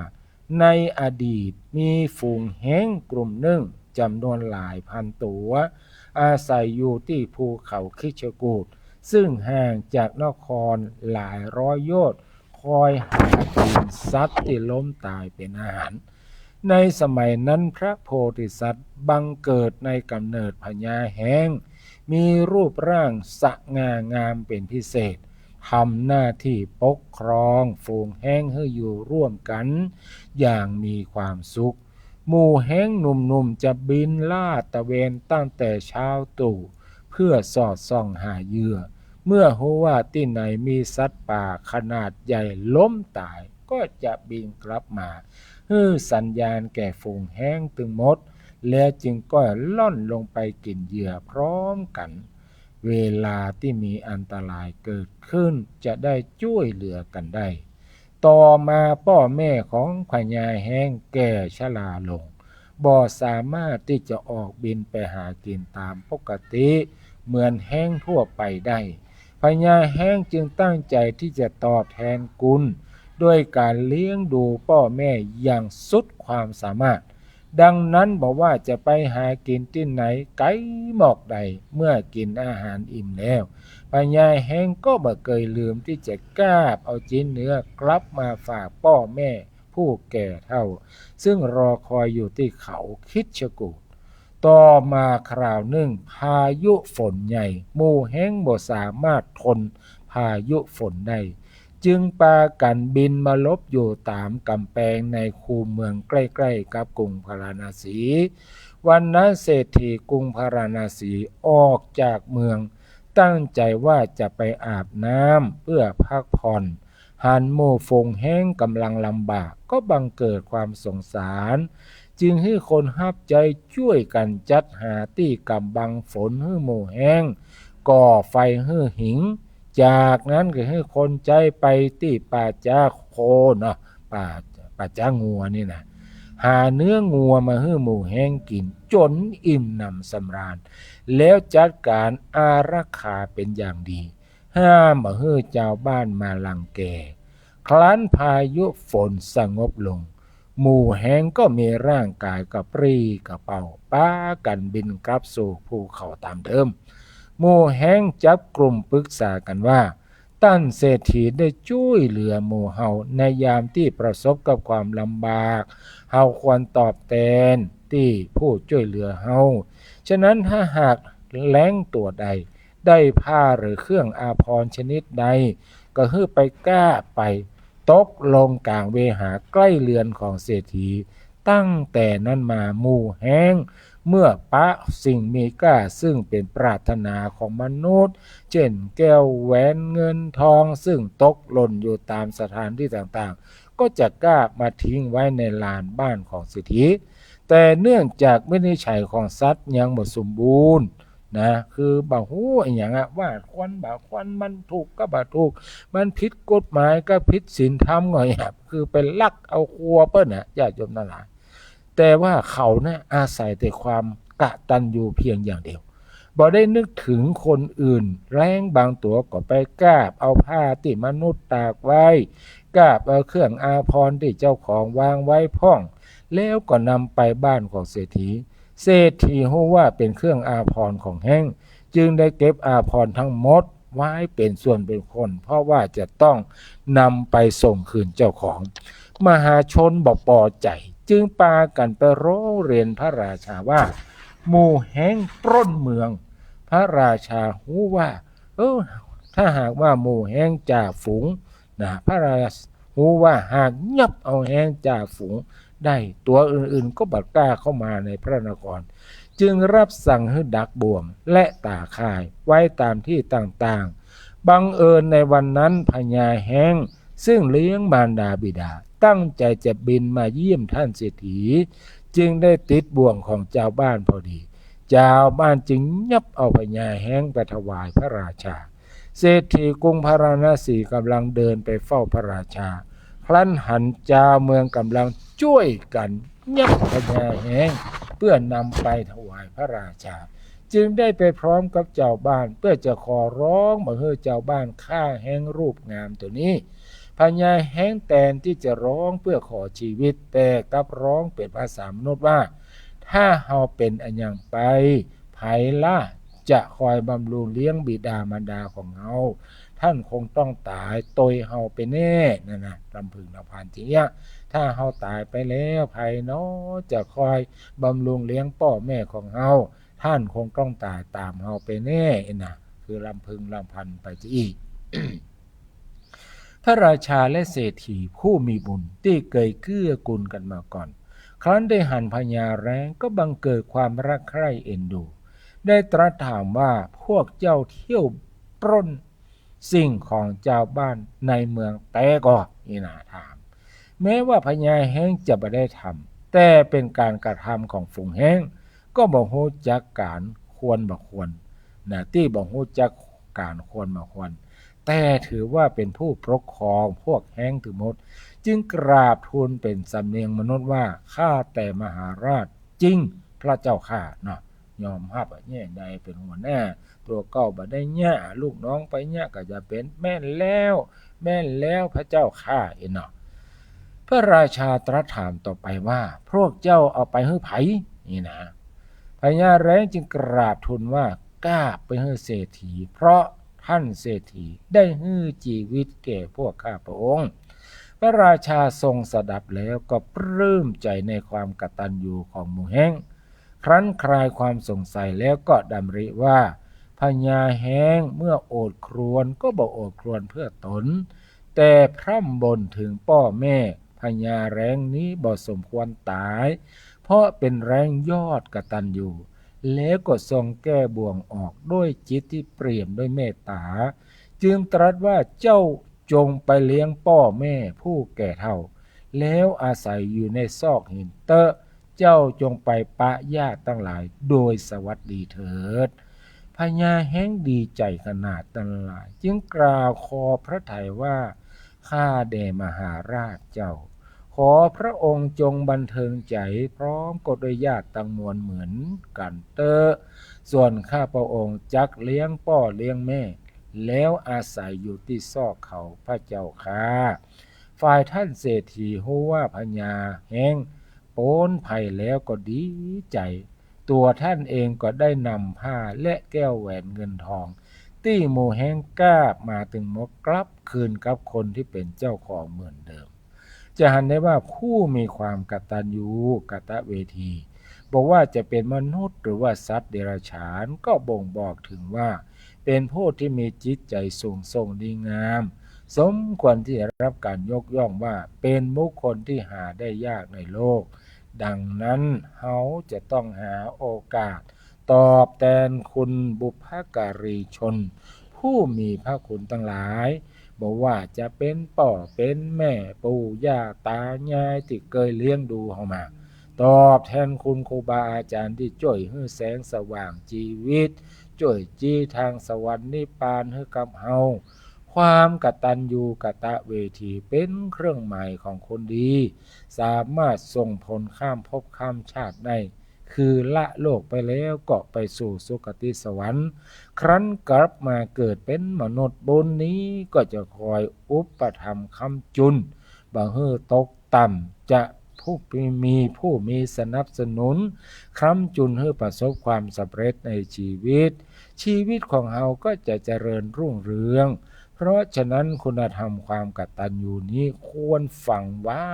S6: ในอดีตมีฝูงแห้งกลุ่มหนึ่งจำนวนหลายพันตัวอาศัยอยู่ที่ภูเขาคิชกูฏซึ่งห่างจากนครหลายร้อยโยชน์คอยหากินสัตว์ที่ล้มตายเป็นอาหารในสมัยนั้นพระโพธิสัตว์บังเกิดในกำเนิดพญาแห้ง มีรูปร่างสง่างามเป็นพิเศษทำหน้าที่ปกครองฝูงแห้งให้อยู่ร่วมกันอย่างมีความสุขหมู่แห้งหนุ่มๆจะบินลาดตระเวนตั้งแต่เช้าตรู่เพื่อสอดส่องหาเหยื่อเมื่อรู้ว่าที่ไหนมีสัตว์ป่าขนาดใหญ่ล้มตายก็จะบินกลับมาสัญญาณแก่ฝูงแห้งตึงหมดแล้วจึงก็ล่อนลงไปกินเหยื่อพร้อมกันเวลาที่มีอันตรายเกิดขึ้นจะได้ช่วยเหลือกันได้ต่อมาพ่อแม่ของพญาแห้งแก่ชราลงบ่สามารถที่จะออกบินไปหากินตามปกติเหมือนแห้งทั่วไปได้พญาแห้งจึงตั้งใจที่จะตอบแทนคุณด้วยการเลี้ยงดูพ่อแม่อย่างสุดความสามารถดังนั้นบอกว่าจะไปหากินที่ไหนไกลหมอกใดเมื่อกินอาหารอิ่มแล้วพญาแห้งก็บ่เคยลืมที่จะกราบเอาชิ้นเนื้อกลับมาฝากพ่อแม่ผู้แก่เฒ่าซึ่งรอคอยอยู่ที่เขาคิดชกูฏต่อมาคราวหนึ่งพายุฝนใหญ่หมู่แห้งบ่สามารถทนพายุฝนได้จึงพากันบินมาลบอยู่ตามกำแพงในคูเมืองใกล้ๆกับกรุงพาราณสีวันนั้นเศรษฐีกรุงพาราณสีออกจากเมืองตั้งใจว่าจะไปอาบน้ำเพื่อพักผ่อนหันหมู่ฝูงแห้งกำลังลำบากก็บังเกิดความสงสารจึงให้คนฮับใจช่วยกันจัดหาที่กำบังฝนให้หมู่แห้งก่อไฟให้หิงจากนั้นก็ให้คนใจไปที่ป่าจ้าโคเนาะป่าจ้างัวนี่นะหาเนื้องัวมาให้หมู่แห้งกินจนอิ่มหนำสำราญแล้วจัดการอารักขาเป็นอย่างดีห้ามมาให้เจ้าบ้านมาลังแกครั้นพายุฝนสงบลงหมู่แห้งก็มีร่างกายกระปรี้กระเป๋าป้ากันบินกลับสู่ภูเขาตามเดิมหมู่แห้งจับกลุ่มปรึกษากันว่าตั้นเศรษฐีได้ช่วยเหลือหมู่เฮาในยามที่ประสบกับความลำบากเฮาควรตอบแทนที่ผู้ช่วยเหลือเฮาฉะนั้นถ้าหากแล้งตัวใดได้ผ้าหรือเครื่องอาภรณ์ชนิดใดก็ให้ไปกล้าไปตกลงกลางเวหาใกล้เรือนของเศรษฐีตั้งแต่นั้นมาหมู่แห้งเมื่อปะสิ่งมีค่าซึ่งเป็นปรารถนาของมนุษย์เช่นแก้วแหวนเงินทองซึ่งตกหล่นอยู่ตามสถานที่ต่างๆก็จะกล้ามาทิ้งไว้ในลานบ้านของเศรษฐีแต่เนื่องจากวินิจฉัยของสัตว์ยังหมดสมบูรณ์นะคือบ่ฮู้อีหยังว่าควรบ่ควรมันถูกก็บ่ถูกมันผิดกฎหมายก็ผิดศีลธรรมง่อยคือไปลักเอาครัวเปิ้นญาติโยมทั้งหลายแต่ว่าเขานะอาศัยแต่ความกตัญญูเพียงอย่างเดียวบ่ได้นึกถึงคนอื่นแรงบางตัวก็ไปกราบเอาผ้าที่มนุษย์ตากไว้กราบเอาเครื่องอาภรณ์ที่เจ้าของวางไว้พ่องแล้วก็นำไปบ้านของเศรษฐีเศรษฐีรู้ว่าเป็นเครื่องอาภรณ์ของแห้งจึงได้เก็บอาภรณ์ทั้งหมดไว้เป็นส่วนเป็นคนเพราะว่าจะต้องนำไปส่งคืนเจ้าของมหาชนบ่พอใจจึงพากันไปร้องเรียนพระราชาว่าหมู่แห้งปล้นเมืองพระราชารู้ว่าถ้าหากว่าหมู่แห้งจ่าฝูงนะพระราชารู้ว่าหากยับเอาแห้งจ่าฝูงได้ตัวอื่นๆก็บัดกล้าเข้ามาในพระนครจึงรับสั่งให้ดักบ่วงและตาข่ายไว้ตามที่ต่างๆบังเอิญในวันนั้นพญาแห้งซึ่งเลี้ยงมารดาบิดาตั้งใจจะบินมาเยี่ยมท่านเศรษฐีจึงได้ติดบ่วงของเจ้าบ้านพอดีเจ้าบ้านจึงยับเอาพญาแห้งไปถวายพระราชาเศรษฐีกรุงพาราณสีกำลังเดินไปเฝ้าพระราชาครั้นหันเจ้าเมืองกำลังช่วยกันยับพญาแห้งเพื่อนำไปถวายพระราชาจึงได้ไปพร้อมกับเจ้าบ้านเพื่อจะขอร้องมาให้เจ้าบ้านฆ่าแห้งรูปงามตัวนี้พญาแห้งแทนที่จะร้องเพื่อขอชีวิตแต่กลับร้องเป็นภาษามนุษย์ว่าถ้าเฮาเป็นอันยังไปไผล่ะจะคอยบำรุงเลี้ยงบิดามารดาของเฮาท่านคงต้องตายโตยเฮาไปแน่นั่นนะลำพึงลำพันทีเนี้ยถ้าเฮาตายไปแล้วไผเนาะจะคอยบำรุงเลี้ยงพ่อแม่ของเฮา ท่านคงต้องตายตามเฮาไปแน่นะคือลำพึงลำพันไปจะอีก พระราชาและเศรษฐีผู้มีบุญที่เคยเกื้อกูลกันมาก่อนครั้นได้หันพญาแร้งก็บังเกิดความรักใคร่เอ็นดูได้ตรัสถามว่าพวกเจ้าเที่ยวปล้นสิ่งของเจ้าบ้านในเมืองแต่ก็นี่นาถามแม้ว่าพญาแห้งจะไม่ได้ทำแต่เป็นการกระทำของฝูงแห้งก็บอกฮู้จักการควรบ่ควรนะที่บอกฮู้จักการควรบ่ควรแต่ถือว่าเป็นผู้ปกครองพวกแห้งถึงหมดจึงกราบทูลเป็นสำเนียงมนุษย์ว่าข้าแต่มหาราชจริงพระเจ้าข้าเนาะยอมรับแย่ใดเป็นหัวหน้าตัวเก้าบ่ได้แย่ลูกน้องไปแย่ก็จะเป็นแม่นแล้วพระเจ้าข้าเนาะพระราชาตรัสถามต่อไปว่าพวกเจ้าเอาไปให้ไผนี่นะพญาแร้งจึงกราบทูลว่ากล้าไปให้เศรษฐีเพราะท่านเศรษฐีได้ให้ชีวิตแก่พวกข้าพระองค์พระราชาทรงสดับแล้วก็ปลื้มใจในความกตัญญูของหมู่แห้งครั้นคลายความสงสัยแล้วก็ดำริว่าพญาแห้งเมื่อโอดครวญก็บอกโอดครวญเพื่อตนแต่พร่ำบ่นถึงพ่อแม่พญาแร้งนี้บ่สมควรตายเพราะเป็นแร้งยอดกตัญญูแล้วก็ทรงแก้บ่วงออกด้วยจิตที่เปี่ยมด้วยเมตตาจึงตรัสว่าเจ้าจงไปเลี้ยงพ่อแม่ผู้แก่เฒ่าแล้วอาศัยอยู่ในซอกหินเตอะเจ้าจงไปปะญาติทั้งหลายโดยสวัสดีเถิดพญาแห้งดีใจขนาดทั้งหลายจึงกล่าวขอพระทัยว่าข้าแด่มหาราชเจ้าขอพระองค์จงบันเทิงใจพร้อมกับด้วยญาติตั้งมวลเหมือนกันเตอะส่วนข้าพระองค์จักเลี้ยงพ่อเลี้ยงแม่แล้วอาศัยอยู่ที่ซอกเขาพระเจ้าค่ะฝ่ายท่านเศรษฐีฮู้ว่าพญาแห้งโป้นภัยแล้วก็ดีใจตัวท่านเองก็ได้นำผ้าและแก้วแหวนเงินทองที่หมู่แห้งกาบมาถึงหมดกลับคืนกับคนที่เป็นเจ้าของเหมือนเดิมจะหันได้ว่าผู้มีความกตัญญูกตเวทีบอกว่าจะเป็นมนุษย์หรือว่าสัตว์เดรัจฉานก็บ่งบอกถึงว่าเป็นผู้ที่มีจิตใจสูงส่งดีงามสมควรที่จะรับการยกย่องว่าเป็นบุคคลที่หาได้ยากในโลกดังนั้นเขาจะต้องหาโอกาสตอบแทนคุณบุพการีชนผู้มีพระคุณทั้งหลายบอกว่าจะเป็นพ่อเป็นแม่ปู่ย่าตายายที่เคยเลี้ยงดูเขามาตอบแทนคุณครูบาอาจารย์ที่ช่วยให้แสงสว่างชีวิตช่วยจี้ทางสวรรค์นิพพานให้กับเฮาความกตัญญูกตเวทีเป็นเครื่องหมายของคนดีสามารถส่งผลข้ามภพข้ามชาติได้คือละโลกไปแล้วก็ไปสู่สุคติสวรรค์ครั้นกลับมาเกิดเป็นมนุษย์บนนี้ก็จะคอยอุปถัมภ์ค้ำจุนบ่ให้ตกต่ำจะผู้มีสนับสนุนค้ำจุนให้ประสบความสำเร็จในชีวิตของเราก็จะเจริญรุ่งเรืองเพราะฉะนั้นคุณธรรมความกตัญญูนี้ควรฝังไว้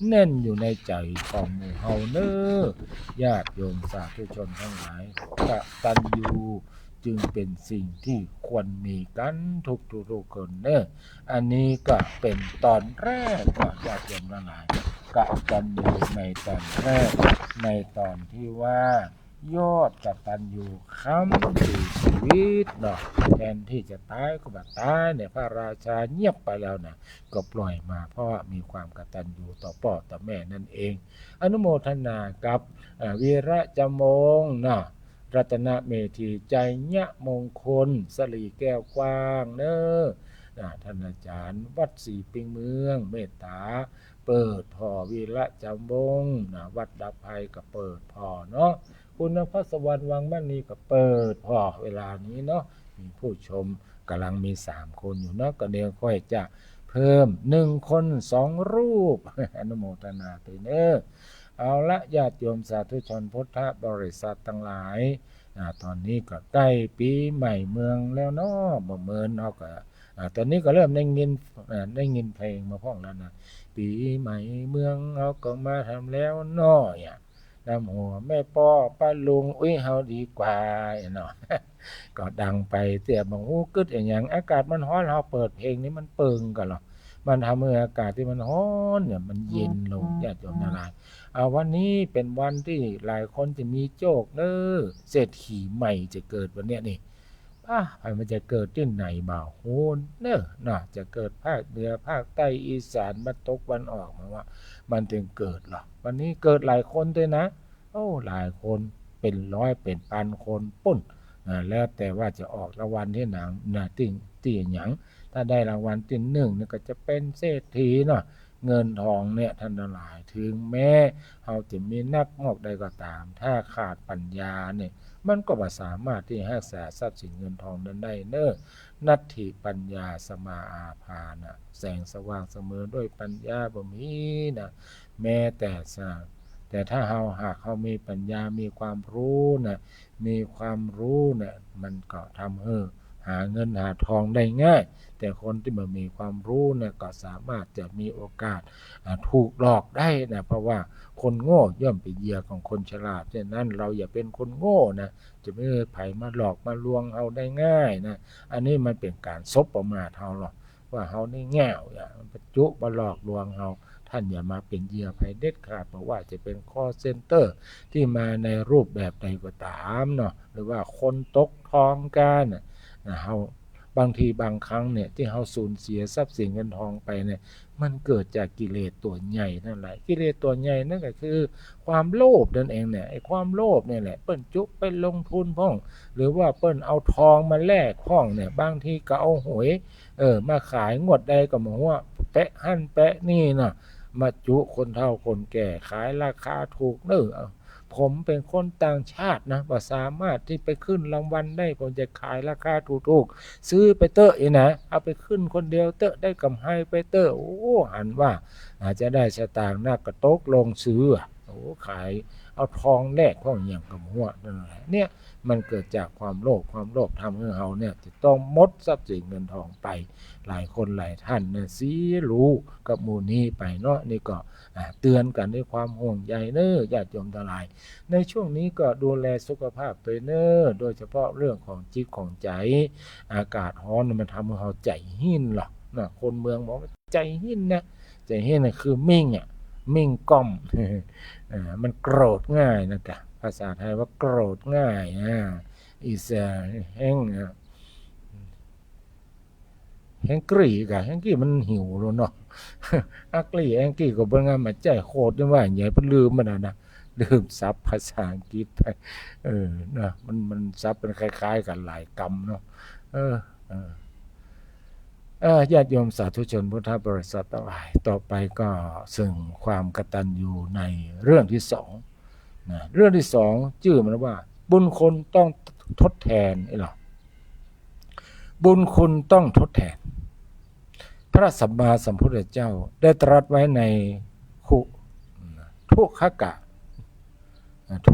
S6: แน่นอยู่ในใจของหมู่เฮาเน้อญาติโยมสาธุชนทั้งหลายกตัญญูจึงเป็นสิ่งที่ควรมีกันทุกคนเน้ออันนี้ก็เป็นตอนแรกก็ญาติโยมทั้งหลายกตัญญูในตอนแรกในตอนที่ว่ายอดกตัญญูค้ำสู่ชีวิตเนาะแทนที่จะตายก็แบบตายเนี่ยพระราชาเงียบไปแล้วนะก็ปล่อยมาเพราะว่ามีความกตัญญูต่อพ่อต่อแม่นั่นเองอนุโมทนากับวีระจำมงนะรัตนเมธีใจยะมงคลสลีแก้วกว้างเนอท่านอาจารย์วัดศรีปิงเมืองเมตตาเปิดพ่อวีระจำมงวัดดับภัยก็เปิดพ่อเนาะคุณพระสวรรค์วังมั่นนี้ก็เปิดพอเวลานี้เนาะมีผู้ชมกำลังมี3คนอยู่เนาะก็เดี๋ยวค่อยจะเพิ่ม1คน2รูปอนุโมทนาไปเนอเอาละญาติโยมสาธุชนพุทธบริษัททั้งหลายตอนนี้ก็ใกล้ปีใหม่เมืองแล้วเนาะบ่เมินเอาก็ตอนนี้ก็เริ่มได้ยินเพลงมาพ้องแล้วนะปีใหม่เมืองเอาก็มาทำแล้วเนาะ น้ำหัวแม่ป้อป้าลุงอุ้ยเฮาดีกว่าเนาะ ก็ดังไปเตี่ยบางหูกึดอย่างอากาศมันร้อนเฮาเปิดเพลงนี้มันเปิงกันหรอมันทำให้อากาศที่มันร้อนเนี่ยมันเย็นลงญาติโยมทั้งหลายวันนี้เป็นวันที่หลายคนจะมีโชคเด้อเศรษฐีใหม่จะเกิดวันเนี้ยนี่ใครมันจะเกิดที่ไหนบ่าวโหนเด้อน่ะจะเกิดภาคเหนือภาคใต้อีสานมาตกวันออกมาว่ามันถึงเกิดหรอวันนี้เกิดหลายคนด้วยนะหลายคนเป็นร้อยเป็นพันคนปุ้นแล้วแต่ว่าจะออกรางวัลที่หนังติ่งหยังถ้าได้รางวัลที่1เนี่ยก็จะเป็นเศรษฐีเนาะเงินทองเนี่ยท่านทั้งหลายถึงแม้เฮาจะมีนักงอกใดก็ตามถ้าขาดปัญญาเนี่ยมันก็บ่สามารถที่รักษาทรัพย์สินเงินทองนั้นได้เน้อนัตถิปัญญาสมาอาภานะแสงสว่างเสมอด้วยปัญญาบ่มีนะแม้แต่ถ้าหากเขามีปัญญามีความรู้นะมีความรู้เนี่ยมันก็ทำให้หาเงินหาทองได้ง่ายแต่คนที่ไม่มีความรู้เนี่ยก็สามารถจะมีโอกาสถูกหลอกได้นะเพราะว่าคนโง่ย่อมเป็นเหยื่อของคนฉลาดฉะนั้นเราอย่าเป็นคนโง่นะจะไม่ให้ไผมาหลอกมาลวงเอาได้ง่ายนะอันนี้มันเป็นการซบประมาทเฮาหรอกว่าเฮานี่แง่วมันประจุมาหลอกลวงเฮาท่านอย่ามาเป็นเหยื่อภัยเด็ดขาดเพราะว่าจะเป็นคอลเซ็นเตอร์ที่มาในรูปแบบใดก็ตามเนาะหรือว่าคนตกทองกันเฮาบางทีบางครั้งเนี่ยที่เฮาสูญเสียทรัพย์สินเงินทองไปเนี่ยมันเกิดจากกิเลสตัวใหญ่นั่นแหละกิเลสตัวใหญ่นั่นก็คือความโลภนั่นเองเนี่ยไอ้ความโลภเนี่ยแหละเปิ้นจุไปลงทุนพ้องหรือว่าเปิ้นเอาทองมาแลกพ้องเนี่ยบางทีก็เอาหวยมาขายงวดใดก็มาว่าแปะหั่นแปะนี่น่ะมาจุคนเฒ่าคนแก่ขายราคาถูกผมเป็นคนต่างชาตินะบ่สามารถที่ไปขึ้นรางวัลได้ผมจะขายราคาถูกๆซื้อไปเตอะนะเอาไปขึ้นคนเดียวเตอะได้กำไรไปเตอะหันว่าอาจจะได้สตางค์นักกระตกลงซื้อขายเอาทองแลกของอย่างกับหัวนั่นแหละเนี่ยมันเกิดจากความโลภทำให้เฮาเนี่ยจะต้องหมดทรัพย์สินเงินทองไปหลายคนหลายท่านเนี่ยสิรู้กับหมู่นี้ไปเนาะนี่ก็เตือนกันด้วยความห่วงใยเน้อญาติโยมทั้งหลายในช่วงนี้ก็ดูแลสุขภาพตัวเน้อโดยเฉพาะเรื่องของจิตของใจอากาศร้อนมันทำให้เราใจหินหรอกนะคนเมืองบอกว่าใจหินนะใจหินน่ะคือมิ่งก้อม มันโกรธง่ายนะจ๊ะภาษาไทยว่าโกรธง่ายisแฮงกี้มันหิวแล้วเนาะ อักลี่แฮงกี้ก็บ่งามมาใจโคตรจังว่าใหญ่เพิ่นลืมมันนะลืมศัพท์ภาษาอังกฤษไปนะมันศัพท์เป็นคล้ายๆกันหลายกรรมเนาะญาติโยมสาธุชนพุทธบริษัททั้งหลายต่อไปก็ซึ่งความกตัญญูในเรื่องที่2นะเรื่องที่2ชื่อมันว่าบุญคุณต้องทดแทนหรอบุญคุณต้องทดแทนพระสัมมาสัมพุทธเจ้าได้ตรัสไว้ในทุ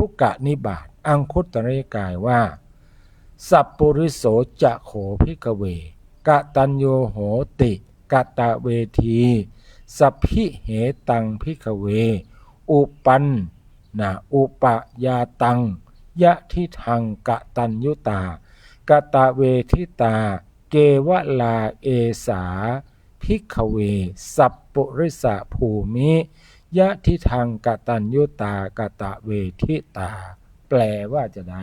S6: กกะนิบาตอังคุตตรนิกายว่าสัพปุริโสจะโขภิกเวกตัญโยโหติกตเวทีสัพพิเหตังภิกเวอุปันอุปยาตังยะทิทังกตัญยุตากตเวทิตาเกวลาเอสาภิกขเวสัพปุริสะภูมิยะทิทังกตัญยุตากตเวทิตาแปลว่าจะใด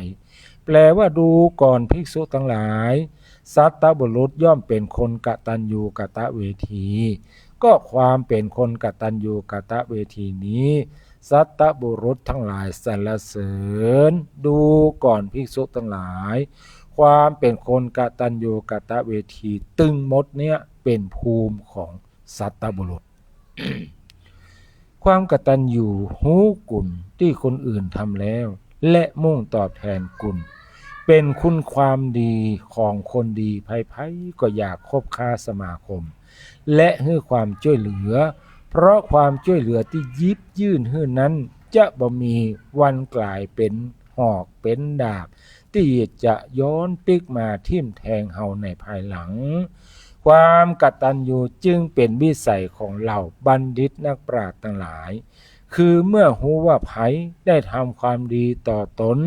S6: แปลว่าดูก่อนภิกษุทั้งหลายสัตตบุรุษย่อมเป็นคนกตัญญูกตเวทีก็ความเป็นคนกตัญญูกตเวทีนี้สัตตบุรุษทั้งหลายสรรเสริญดูก่อนภิกษุทั้งหลายความเป็นคนกตัญญูกตเวทีตึงมดเนี่ยเป็นภูมิของสัตตบุรุษ ความกตัญญูหูกุลที่คนอื่นทำแล้วและมุ่งตอบแทนกุลเป็นคุณความดีของคนดีไผๆก็อยากคบค้าสมาคมและให้ความช่วยเหลือเพราะความช่วยเหลือที่ยิบยื่นให้นั้นจะบ่มีวันกลายเป็นหอกเป็นดาบที่จะย้อนปิกมาทิ่มแทงเฮาในภายหลังความกตัญญูจึงเป็นวิสัยของเราบัณฑิตนักปราชญ์ทั้งหลายค คือเมื่อหูว่าไผได้ทำความดีต่อตน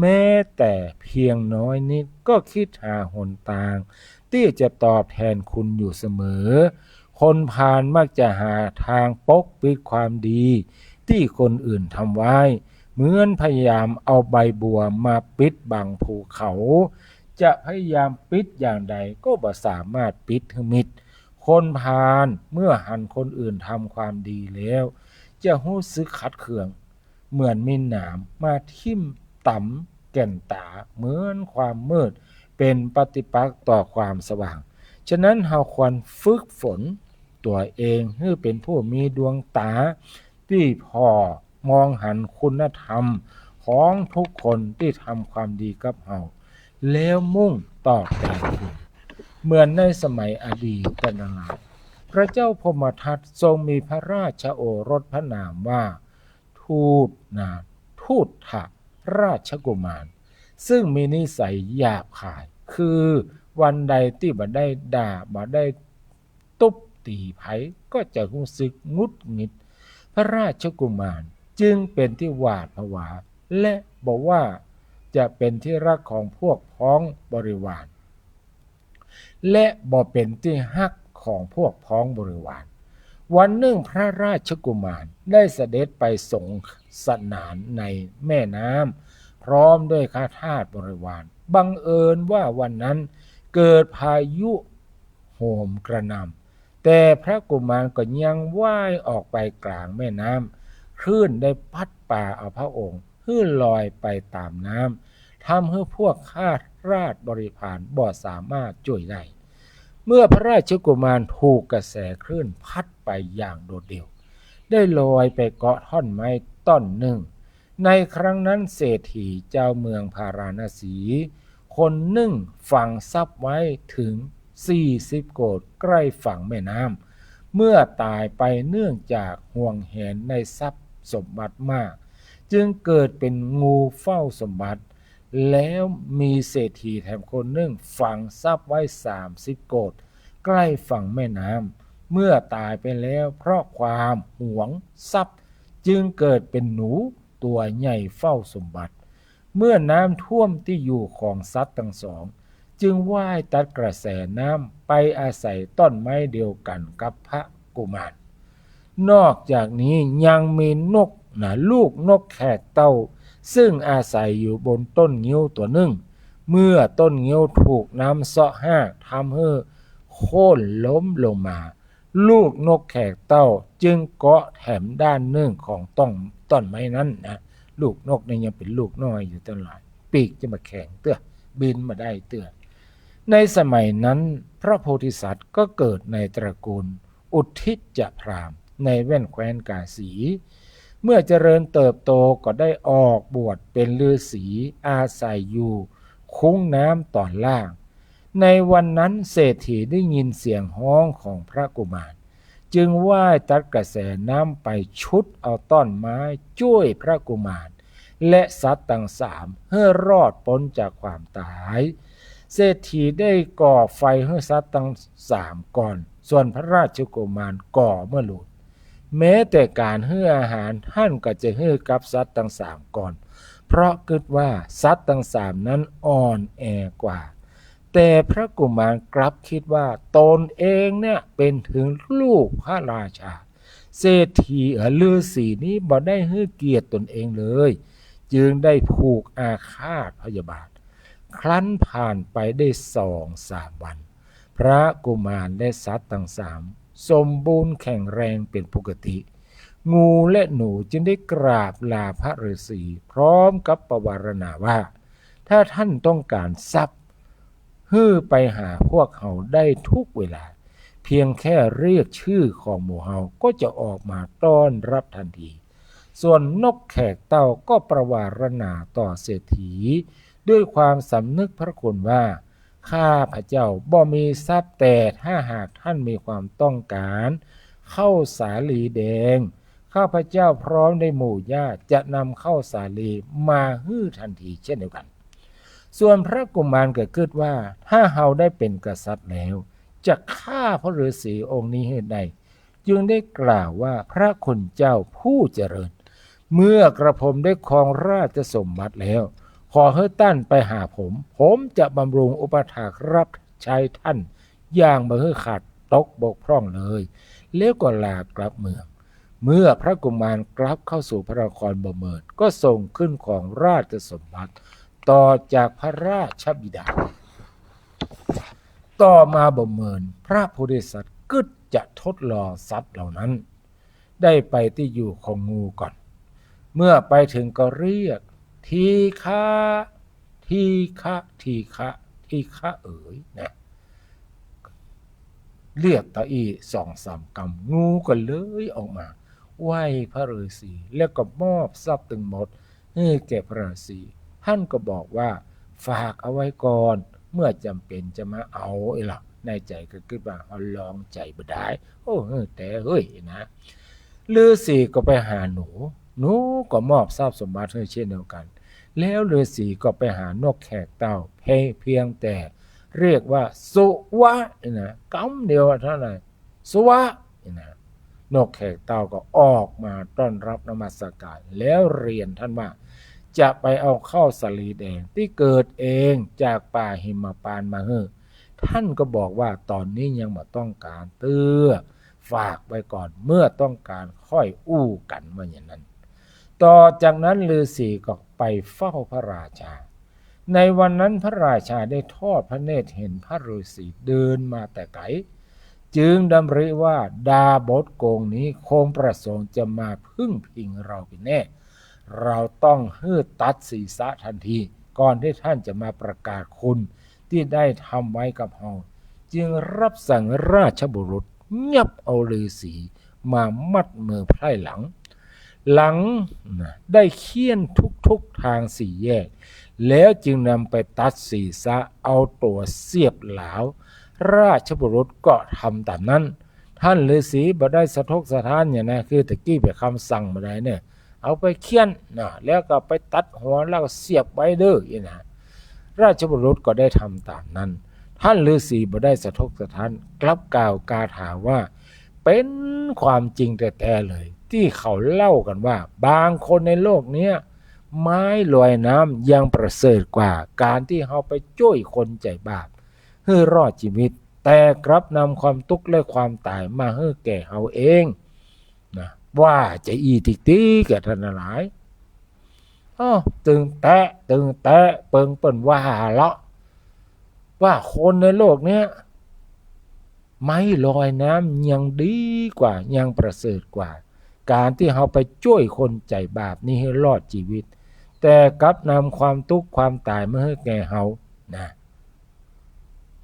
S6: แม้แต่เพียงน้อยนิดก็คิดหาหนทางที่จะตอบแทนคุณอยู่เสมอคนพาลมักจะหาทางปกปิดความดีที่คนอื่นทำไว้เหมือนพยายามเอาใบบัวมาปิดบังภูเขาจะพยายามปิดอย่างใดก็บ่สามารถปิดให้มิดคนพาลเมื่อหันคนอื่นทำความดีแล้วจะรู้สึกขัดเคืองเหมือนมีหนามมาทิ่มต่ำแก่นตาเหมือนความมืดเป็นปฏิปักษ์ต่อความสว่างฉะนั้นเราควรฝึกฝนตัวเองให้เป็นผู้มีดวงตาที่พอมองหันคุณธรรมของทุกคนที่ทำความดีกับเราแล้วมุ่งตอบแทนคุณเหมือนในสมัยอดีตนั่นแหละพระเจ้าพมทัตทรงมีพระราชโอรสพระนามว่าทูตถราชกุมารซึ่งมีนิสัยหยาบคายคือวันใดที่บ่ได้ด่าบ่ได้ตุบตีไผก็จะรู้สึกงุดหงิดพระราชกุมารจึงเป็นที่หวาดผวาและบอกว่าจะเป็นที่รักของพวกพ้องบริวารและบ่เป็นที่ฮักของพวกพ้องบริวารวันหนึ่งพระราชกุมารได้เสด็จไปสงสนานในแม่น้ำพร้อมด้วยข้าทาสบริวารบังเอิญว่าวันนั้นเกิดพายุโหมกระหน่ำแต่พระกุมารก็ยังว่ายออกไปกลางแม่น้ำคลื่นได้พัดป่าเอาพระองค์ให้ลอยไปตามน้ำทำให้พวกข้าราชบริพารบ่สามารถช่วยได้เมื่อพระราชกุมารถูกกระแสคลื่นพัดไปอย่างโดดเดี่ยวได้ลอยไปเกาะท่อนไม้ต้นหนึ่งในครั้งนั้นเศรษฐีเจ้าเมืองพาราณสีคนหนึ่งฝังทรัพย์ไว้ถึง40 โกฏใกล้ฝั่งแม่น้ำเมื่อตายไปเนื่องจากห่วงแหนในทรัพย์สมบัติมากจึงเกิดเป็นงูเฝ้าสมบัติแล้วมีเศรษฐีแถมคนหนึ่งฝังทรัพย์ไว้30 โกฏใกล้ฝั่งแม่น้ำเมื่อตายไปแล้วเพราะความหวงทรัพย์จึงเกิดเป็นหนูตัวใหญ่เฝ้าสมบัติเมื่อน้ำท่วมที่อยู่ของสัตว์ทั้งสองจึงว่ายตัดกระแสน้ำไปอาศัยต้นไม้เดียวกันกับพระกุมารนอกจากนี้ยังมีนกลูกนกแขกเต้าซึ่งอาศัยอยู่บนต้นงิ้วตัวหนึ่งเมื่อต้นงิ้วถูกน้ำเซาะห้ากทำให้โค่นล้มลงมาลูกนกแขกเต้าจึงเกาะแถมด้านหนึ่งของต้นไม้นั้นลูกนกนี่ยังเป็นลูกน้อยอยู่ตลอดปีกจะมาแข็งเตื้อบินมาได้เตื้อในสมัยนั้นพระโพธิสัตว์ก็เกิดในตระกูลอุทิจพราหมณ์ในแว่นแคว้นกาสีเมื่อเจริญเติบโตก็ได้ออกบวชเป็นฤาษีอาศัยอยู่คุ้งน้ำตอนล่างในวันนั้นเศรษฐีได้ยินเสียงฮ้องของพระกุมารจึงว่ายตัดกระแสน้ำไปชุดเอาต้นไม้ช่วยพระกุมารและสัตว์ทั้งสามให้รอดพ้นจากความตายเศรษฐีได้ก่อไฟให้สัตว์ทั้งสามก่อนส่วนพระราชกุมารก่อเมื่อหลุดแม้แต่การให้อาหารท่านก็จะให้กับสัตว์ทั้งสามก่อนเพราะคิดว่าสัตว์ทั้งสามนั้นอ่อนแอกว่าแต่พระกุมารกลับคิดว่าตนเองเนี่ยเป็นถึงลูกพระราชาเศรษฐีฤาษีนี้บ่ได้ให้เกียรติตนเองเลยจึงได้ผูกอาฆาตพยาบาทครั้นผ่านไปได้2-3 วันพระกุมารและสัตว์ทั้งสามสมบูรณ์แข็งแรงเป็นปกติงูและหนูจึงได้กราบลาพระฤาษีพร้อมกับประวารณาว่าถ้าท่านต้องการทรัพย์ฮื้อไปหาพวกเขาได้ทุกเวลาเพียงแค่เรียกชื่อของหมู่เฮาก็จะออกมาต้อนรับทันทีส่วนนกแขกเต่าก็ประวารณาต่อเศรษฐีด้วยความสำนึกพระคุณว่าข้าพระเจ้าบ่มีทรัพย์แต่ถ้าหากท่านมีความต้องการข้าวสาลีแดงข้าพระเจ้าพร้อมในหมู่ญาติจะนำข้าวสาลีมาฮื้อทันทีเช่นเดียวกันส่วนพระกุมารก็คิดว่าถ้าเฮาได้เป็นกษัตริย์แล้วจะฆ่าพระฤาษีองค์นี้ให้ได้ จึงได้กล่าวว่าพระคุณเจ้าผู้เจริญเมื่อกระผมได้ครองราชสมบัติแล้วขอให้ท่านไปหาผมจะบำรุงอุปถากรับใช้ท่านอย่างบ่ให้ขาดตกบกพร่องเลยแล้วก็ลากลับเมืองเมื่อพระกุมารกลับเข้าสู่พระนครบ่เมินก็ส่งขึ้นของราชสมบัติต่อจากพระราชบิดาต่อมาบ่เมินพระโพธิสัตว์กึดจะทดลองสัตว์เหล่านั้นได้ไปที่อยู่ของงูก่อนเมื่อไปถึงก็เรียกทีฆะทีฆะทีฆะทีฆะเอ๋ยนะเรียกตาอี2-3 กำงูก็เลยออกมาไหว้พระฤาษีแล้วก็มอบทรัพย์ทั้งหมดให้แก่พระฤาษีท่านก็บอกว่าฝากเอาไว้ก่อนเมื่อจำเป็นจะมาเอาไอ้ล่ะในใจก็คิดว่าเอาลองใจบ่ได้โอ้แต่เฮ้ยนะฤาษีก็ไปหาหนูก็มอบทรัพย์สมบัติให้เช่นเดียวกันแล้วฤาษีก็ไปหานกแขกเต่าเพียงแต่เรียกว่าสุวะนะกำเดียวเท่านั้นสุวะนะนกแขกเต่าก็ออกมาต้อนรับนมัสการแล้วเรียนท่านว่าจะไปเอาข้าวสาลีแดงที่เกิดเองจากป่าหิมพานต์มาท่านก็บอกว่าตอนนี้ยังไม่ต้องการฝากไว้ก่อนเมื่อต้องการค่อยอู้กันว่าอย่างนั้นต่อจากนั้นฤาษีก็ไปเฝ้าพระราชาในวันนั้นพระราชาได้ทอดพระเนตรเห็นพระฤาษีเดินมาแต่ไกลจึงดำริว่าดาบทโกงนี้คงประสงค์จะมาพึ่งพิงเราเป็นแน่เราต้องตัดศีรษะทันทีก่อนที่ท่านจะมาประกาศคุณที่ได้ทำไว้กับเราจึงรับสั่งราชบุรุษยับเอาฤาษีมามัดมือไพร่หลังได้เคี่ยนทุกทาง4 แยกแล้วจึงนำไปตัดศีรษะเอาตัวเสียบเหลาราชบุรุษก็ทำตามนั้นท่านฤาษีบ่ได้สะทกสะท้านอย่างนะคือตะกี้ไปคำสั่งมาได้เนี่ยเอาไปเคี่ยนแล้วก็ไปตัดหัวแล้วก็เสียบไว้เด้อนะราชบุรุษก็ได้ทำตามนั้นท่านฤาษีบ่ได้สะทกสะท้านกลับกล่าวกาถาว่าเป็นความจริงแท้ๆเลยที่เขาเล่ากันว่าบางคนในโลกนี้ไม้ลอยน้ำยังประเสริฐกว่าการที่เขาไปช่วยคนใจบาปให้รอดชีวิตแต่กลับนำความทุกข์และความตายมาให้แก่เขาเองนะว่าจะอีติตีกับท่านหลายตึงแตะเปิ่นว่าละว่าคนในโลกนี้ไม้ลอยน้ำยังดีกว่ายังประเสริฐกว่าการที่เขาไปช่วยคนใจบาปนี่ให้รอดชีวิตแต่กลับนำความทุกข์ความตายมาให้แก่เขานะ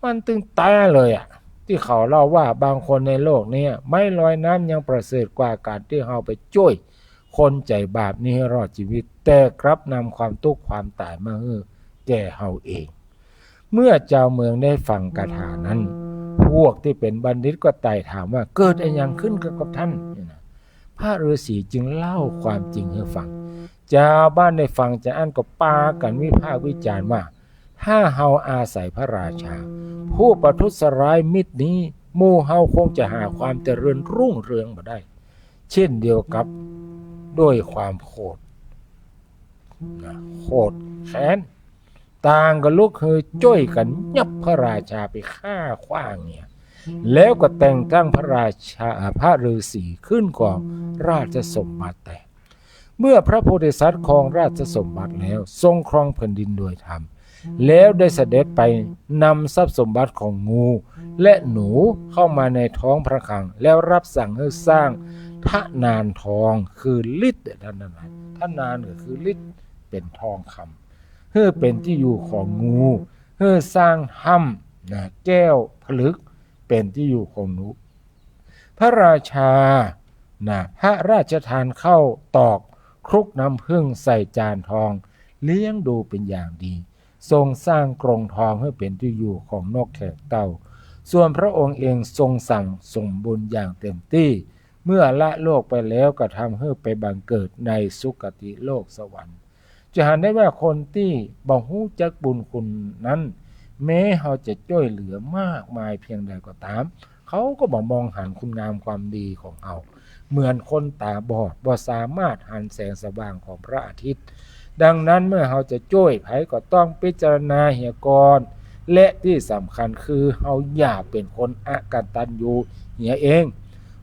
S6: มันตึงตาเลยที่เขาเล่าว่าบางคนในโลกนี้ไม่ลอยน้ำยังประเสริฐกว่าการที่เขาไปช่วยคนใจบาปนี่ให้รอดชีวิตแต่กลับนำความทุกข์ความตายมาให้แก่เขาเองเมื่อเจ้าเมืองได้ฟังคาถานั้นพวกที่เป็นบัณฑิตก็ไต่ถามว่าเกิดอะไรอย่างขึ้นกับท่านพระฤาษีจึงเล่าความจริงให้ฟังชาวบ้านได้ฟังจากอันก็ปากันวิพากษ์วิจารณ์ว่าถ้าเฮาอาศัยพระราชาผู้ประทุษร้ายมิตรนี้หมู่เฮาคงจะหาความเจริญรุ่งเรืองมาได้เช่นเดียวกับด้วยความโกรธแค้นต่างก็ลุกฮือจ้อยกันยับพระราชาไปฆ่าขว้างเนี่ยแล้วก็แต่งตั้งพระราชาพระฤาษีขึ้นกองราชสมบัติแต่เมื่อพระโพธิสัตว์ครองราชสมบัติแล้วทรงครองแผ่นดินโดยธรรมแล้วได้เสด็จไปนำทรัพย์สมบัติของงูและหนูเข้ามาในท้องพระคลังแล้วรับสั่งให้สร้างทนานทองคือฤทธิ์ท่านนั้นทนานก็คือฤทธิ์เป็นทองคำเพื่อเป็นที่อยู่ของงูเพื่อสร้างถ้ำแก้วผลึกเป็นที่อยู่ของหนูพระราชาพระราชทานเข้าตอกครุกน้ำผึ้งใส่จานทองเลี้ยงดูเป็นอย่างดีทรงสร้างกรงทองให้เป็นที่อยู่ของนกแขกเต่าส่วนพระองค์เองทรงสั่งสมบุญอย่างเต็มที่เมื่อละโลกไปแล้วก็ทำให้ไปบังเกิดในสุคติโลกสวรรค์จะเห็นได้ว่าคนที่บ่ฮู้จักบุญคุณนั้นแม้เขาจะช่วยเหลือมากมายเพียงใดก็ตาม เขาก็บ่มองหันคุณงามความดีของเฮาเหมือนคนตาบอดบ่สามารถหันแสงสว่างของพระอาทิตย์ดังนั้นเมื่อเฮาจะช่วยไผก็ต้องพิจารณาเหียก่อนและที่สำคัญคือเฮาอย่าเป็นคนอกตัญญูเหียเอง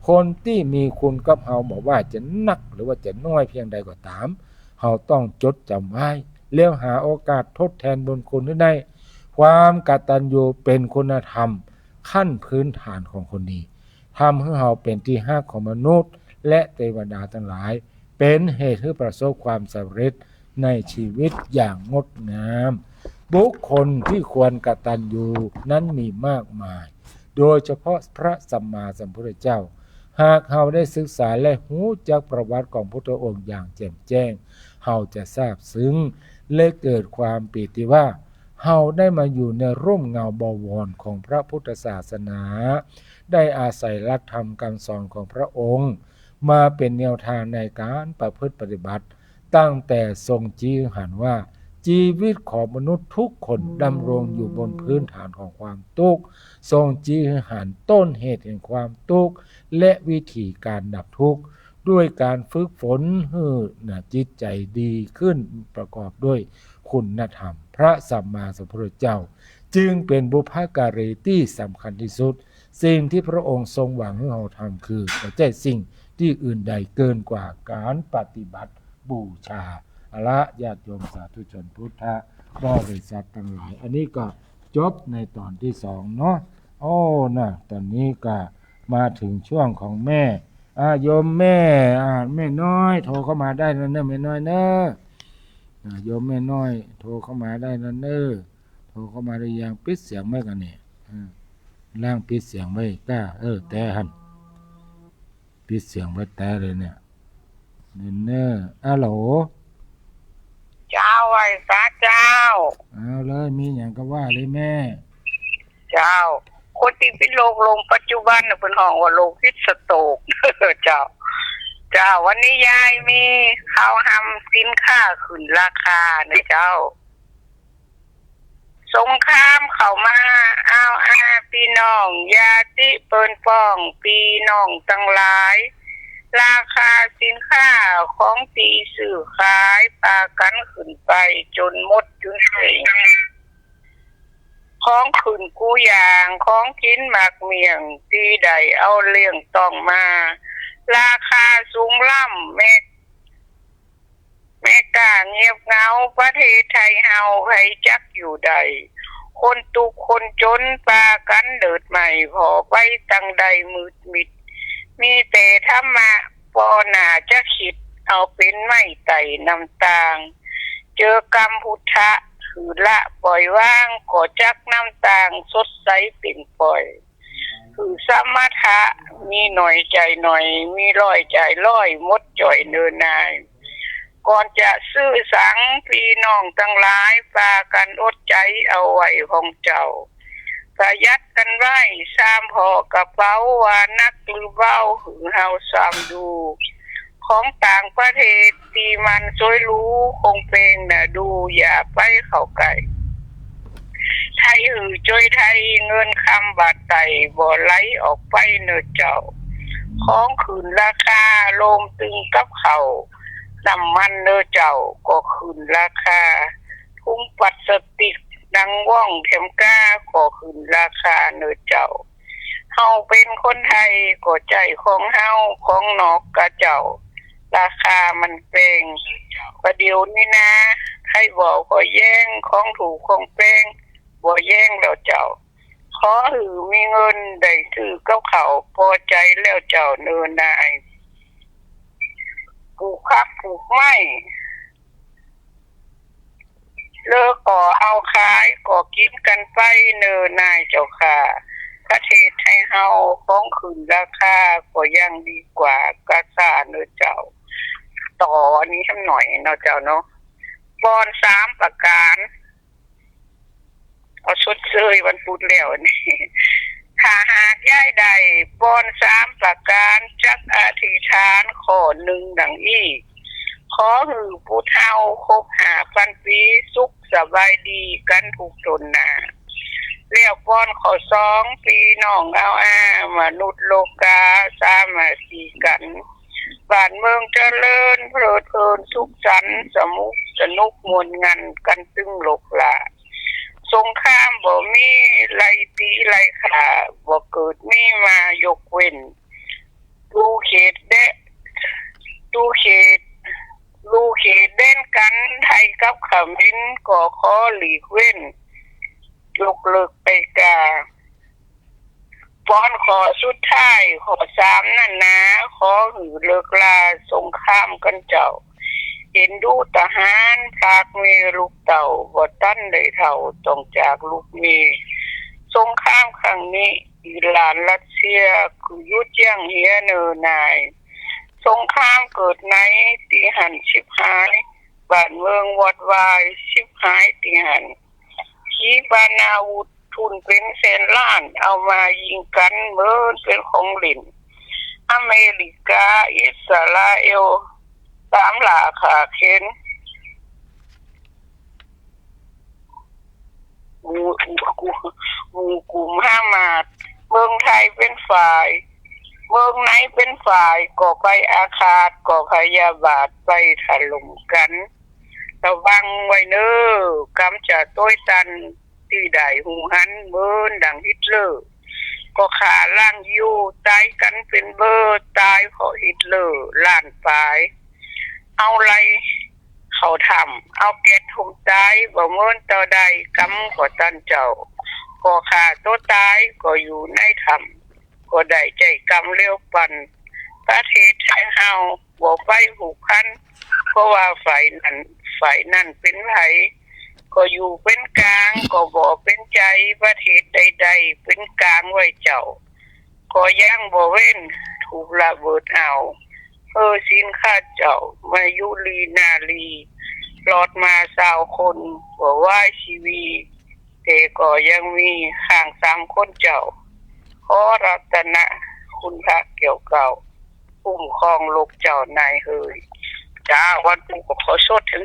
S6: คนที่มีคุณกับเฮาบอกว่าจะนักหรือว่าจะน้อยเพียงใดก็ตามเฮาต้องจดจำไว้แล้วหาโอกาสทดแทนบุญคุณได้ความกตัญญูเป็นคุณธรรมขั้นพื้นฐานของคนดีทำให้เฮาเป็นที่ฮักของมนุษย์และเทวดาทั้งหลายเป็นเหตุให้ประสบความสำเร็จในชีวิตอย่างงดงามบุคคลที่ควรกตัญญูนั้นมีมากมายโดยเฉพาะพระสัมมาสัมพุทธเจ้าหากเฮาได้ศึกษาและรู้จักประวัติของพุทธองค์อย่างแจ่มแจ้งเฮาจะทราบซึ้งและเกิดความปีติว่าเฮาได้มาอยู่ในร่มเงาบวรของพระพุทธศาสนาได้อาศัยหลักธรรมคำสอนของพระองค์มาเป็นแนวทางในการประพฤติปฏิบัติตั้งแต่ทรงชี้หันว่าชีวิตของมนุษย์ทุกคนดำรงอยู่บนพื้นฐานของความทุกข์ทรงชี้หันต้นเหตุแห่งความทุกข์และวิธีการดับทุกข์ด้วยการฝึกฝนให้จิตใจดีขึ้นประกอบด้วยคุณธรรมพระสัมมาสัมพุทธเจ้าจึงเป็นบุพการีที่สำคัญที่สุดสิ่งที่พระองค์ทรงหวังให้เราทำคือไม่ใช่สิ่งที่อื่นใดเกินกว่าการปฏิบัติบูชาอะละญาติโยมสาธุชนพุทธบริษัททั้งหลายอันนี้ก็จบในตอนที่2เนาะโอ้นะตอนนี้ก็มาถึงช่วงของแม่โยมแม่แม่น้อยโทรเข้ามาได้นะเนอะแม่น้อยเนอะโยมแม่น้อยโทรเข้ามาได้นะเนอะโทรเข้ามาได้ยังปิดเสียงไว้กันเนี่ยล่างปิดเสียงไว้ก้าแต่หันปิดเสียงไว้แต่เลยเนี่ยเนอะฮัลโหล
S7: เจ้าไว้ซะเจ้า
S6: เอาเลยมีอย่างก็ว่าเลยแม่
S7: เจ้าคนที่เป็นโรคลมปัจจุบันน่ะเพิ่นฮ้องว่าโรคฮิสโตรกเจ้าวันนี้ยายมีข้าวหำสินค้าขึ้นราคานะเจ้าสงครามเข้ามาพี่น้องญาติเปิ้นป้องพี่น้องทั้งหลายราคาสินค้าของที่ซื้อขายปากันขึ้นไปจนหมดจุนเสียของขึ้นกูอย่างของกินหมากเมี่ยงที่ใดเอาเลี้ยงต้องมาราคาสูงล่ำแม่กล้าเงียบเหงาประเทศไทยเฮาไผจักอยู่ใดคนตุกคนจนปากันเดิดใหม่พอไปตั้งใดมืดมิดมีแต่ธรรมะปอหนาจะคิดเอาเป็นไม่ไต่นำตางเจอกรรมพุทธะคือละปล่อยว่างก่อจักน้ำตางสดใสเป็นปล่อยคือสมถะมีหน่อยใจหน่อยมีร้อยใจร้อยมดจ่อยเนินนายก่อนจะซื้อสังพี่น้องทั้งหลายพากันอดใจเอาไว้ของเจ้าประหยัดกันไว้สามพอกระเป๋าว่านักหรือเบาหือเฮาสามดูของต่างประเทศที่มันสวยรู้คงเป็นน่ะดูอย่าไปเข้าใกล้ไทยหือจอยไทยเงินคำบาทไตบ่ไหลออกไปเนื้อเจ้าของขึ้นราคาลมตึงกับเขาน้ำมันเนื้อเจ้าก็ขึ้นราคาถุงพลาสติกดังว่องเข็มก้าก็ขึ้นราคาเนื้อเจ้าเฮาเป็นคนไทยก็ใจของเฮาของนอกกะเจ้าราคามันเป้งประเดี๋ยวนี้นะให้บอกก็แย่งของถูกของเป้งบ่แย่งแล้วเจ้าขอหือมีเงินได้ถือกับเขาพอใจแล้วเจ้าเนินนายปลูกคักปลูกไม้เลิกก่อเอาขายก่อกินกันไปเนินนายเจ้าค่ะประเทศไทยเฮาของขึ้นราคาก็ยังดีกว่ากะซ่าเนื้อเจ้าต่ออันนี้ทำหน่อยเนาะเจ้าเนาะบอน3ประการเอาชดเชยวันพุธแล้วนี่ถ้าหากย้ายใดบอน3ประการจักอธิษฐานข้อ1ดังนี้ขอหือผู้เฒ่าครบ5,000 ปีสุขสบายดีกันทุกตนหน้า เรียกป้อนขอสองพี่น้องเอามนุษย์โลกาสามัคคีกันบ้านเมืองเจริญเพลิดเพลินสุขสันต์สนุกมวลงานกันตึงโลกละสงครามบ่มีไล่ตีไล่ฆ่าบ่เกิดมีมายกเว้นดูเขตเด่นกันไทยกับเขมรก็ขอหลีกเว้นยกเลิกไปกาป้อนขอสุดท้ายขอสามนั่นนะขอหือเลิกลาสงครามกันเจ้าเห็นดูทหารพากเมลูกเต่าบ่ตั้นได้เท่าต้องจากลูกเมสงครามครั้งนี้อิหร่านรัสเซียคือยุดยังเฮียเนอนายสงครามเกิดไหนตีหันชิบหายบ้านเมืองวอดวายชิบหายตีหันขีปนาวุธทุนเป็นแสนล้านเอามายิงกันเหมือนเป็นของหลินอเมริกาอิสราเอลตามหลาขาเข็นหมู่กลุ่มห้ามาดเมืองไทยเป็นฝ่ายเมืองไหนเป็นฝ่ายก็ไปอาฆาตก็พยาบาทไปถล่มกันระวังไว้เน้อกำจะต้วยตันที่ได้หูหันเมินดังฮิตเลอร์ก็ขาล่างอยู่ตายกันเป็นเบอร์ตายเพราะฮิตเลอร์ล้านปลายเอาไรเขาทำเอาแก๊สทุ่มตายบ่เมินต่อใดกำก็ตันเจ้าก็ขาตัวตายก็อยู่ในธรรมก็ได้ใจกำเลี้ยวปันประเทศไทยเฮาบ่ไปผูกพันเพราะว่าฝ่ายนั่นเป็นไผก็อยู่เป็นกลางก็บ่เป็นใจประเทศใดๆเป็นกลางไว้เจ้าก็ย่างบ่เว้นถูกระเบิดเอาสินค้าเจ้ามายุลีนาลีรอดมา20 คนบ่ว่าชีวีแต่ก็ยังมีข้าง3 คนเจ้าขอรัตนะคุณพระเกี่ยวเก่าคุ้มครองลูกเจ้านายเฮยจ้าวันปู่ก็ขอโทษถึง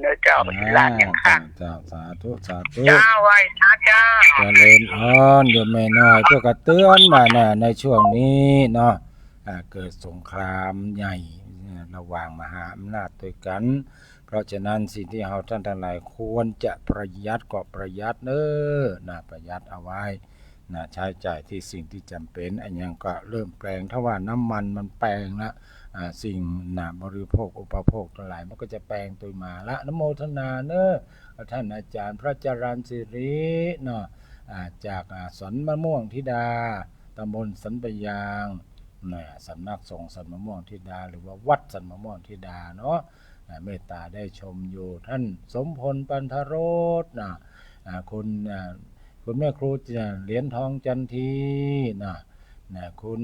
S7: เนอะเจ้าหลานยังข้าง
S6: จ้าสาธุ
S7: จ้าไว้นะจ้า
S6: เจริญพรโยมแม่น้อยเพื่อกระเตือนมาน่ะในช่วงนี้เนาะเกิดสงครามใหญ่ระหว่างมหาอำนาจด้วยกันเพราะฉะนั้นสิ่งที่เราท่านทั้งหลายควรจะประหยัดก็ประหยัดนะประหยัดเอาไว้นะใช้จ่ายที่สิ่งที่จำเป็นอันยังก็เริ่มแปลงถ้าว่าน้ำมันแปลงละสิ่งบริโภคอุปโภคทั้งหลายมันก็จะแปลงตัวมาละนโมทนาท่านอาจารย์พระจรัญสิริเนาะจากสวนมะม่วงธิดาตำบลสันปยางสำนักสงฆ์สันมะม่วงธิดาหรือว่าวัดสันมะม่วงธิดาเนาะเมตตาได้ชมอยู่ท่านสมพลปันธโรสคุณแม่ครูเหรียญทองจันทีคุณ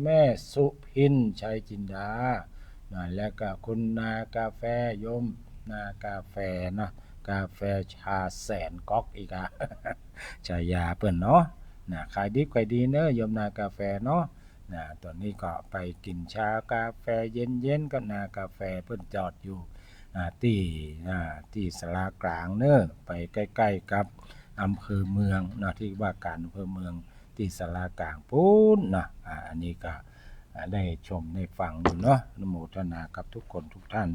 S6: แม่สุพินชัยจินดาแล้วก็คุณนากาแฟยมนากาแฟกาแฟชาแสนก๊อกอีกชายาเปิ้นเนาะขายดีเนอะยมนากาแฟเนาะตอนนี้ก็ไปกินชากาแฟเย็นๆก็นากาแฟเพิ่นจอดอยู่ที่ศาลากลางเนอะไปใกล้ๆกับอำเภอเมืองที่ว่าการอำเภอเมืองที่ศาลากลางปูนอันนี้ก็ได้ชมได้ฟังอยู่เนาะอนุโมทนากับทุกคนทุกท่าน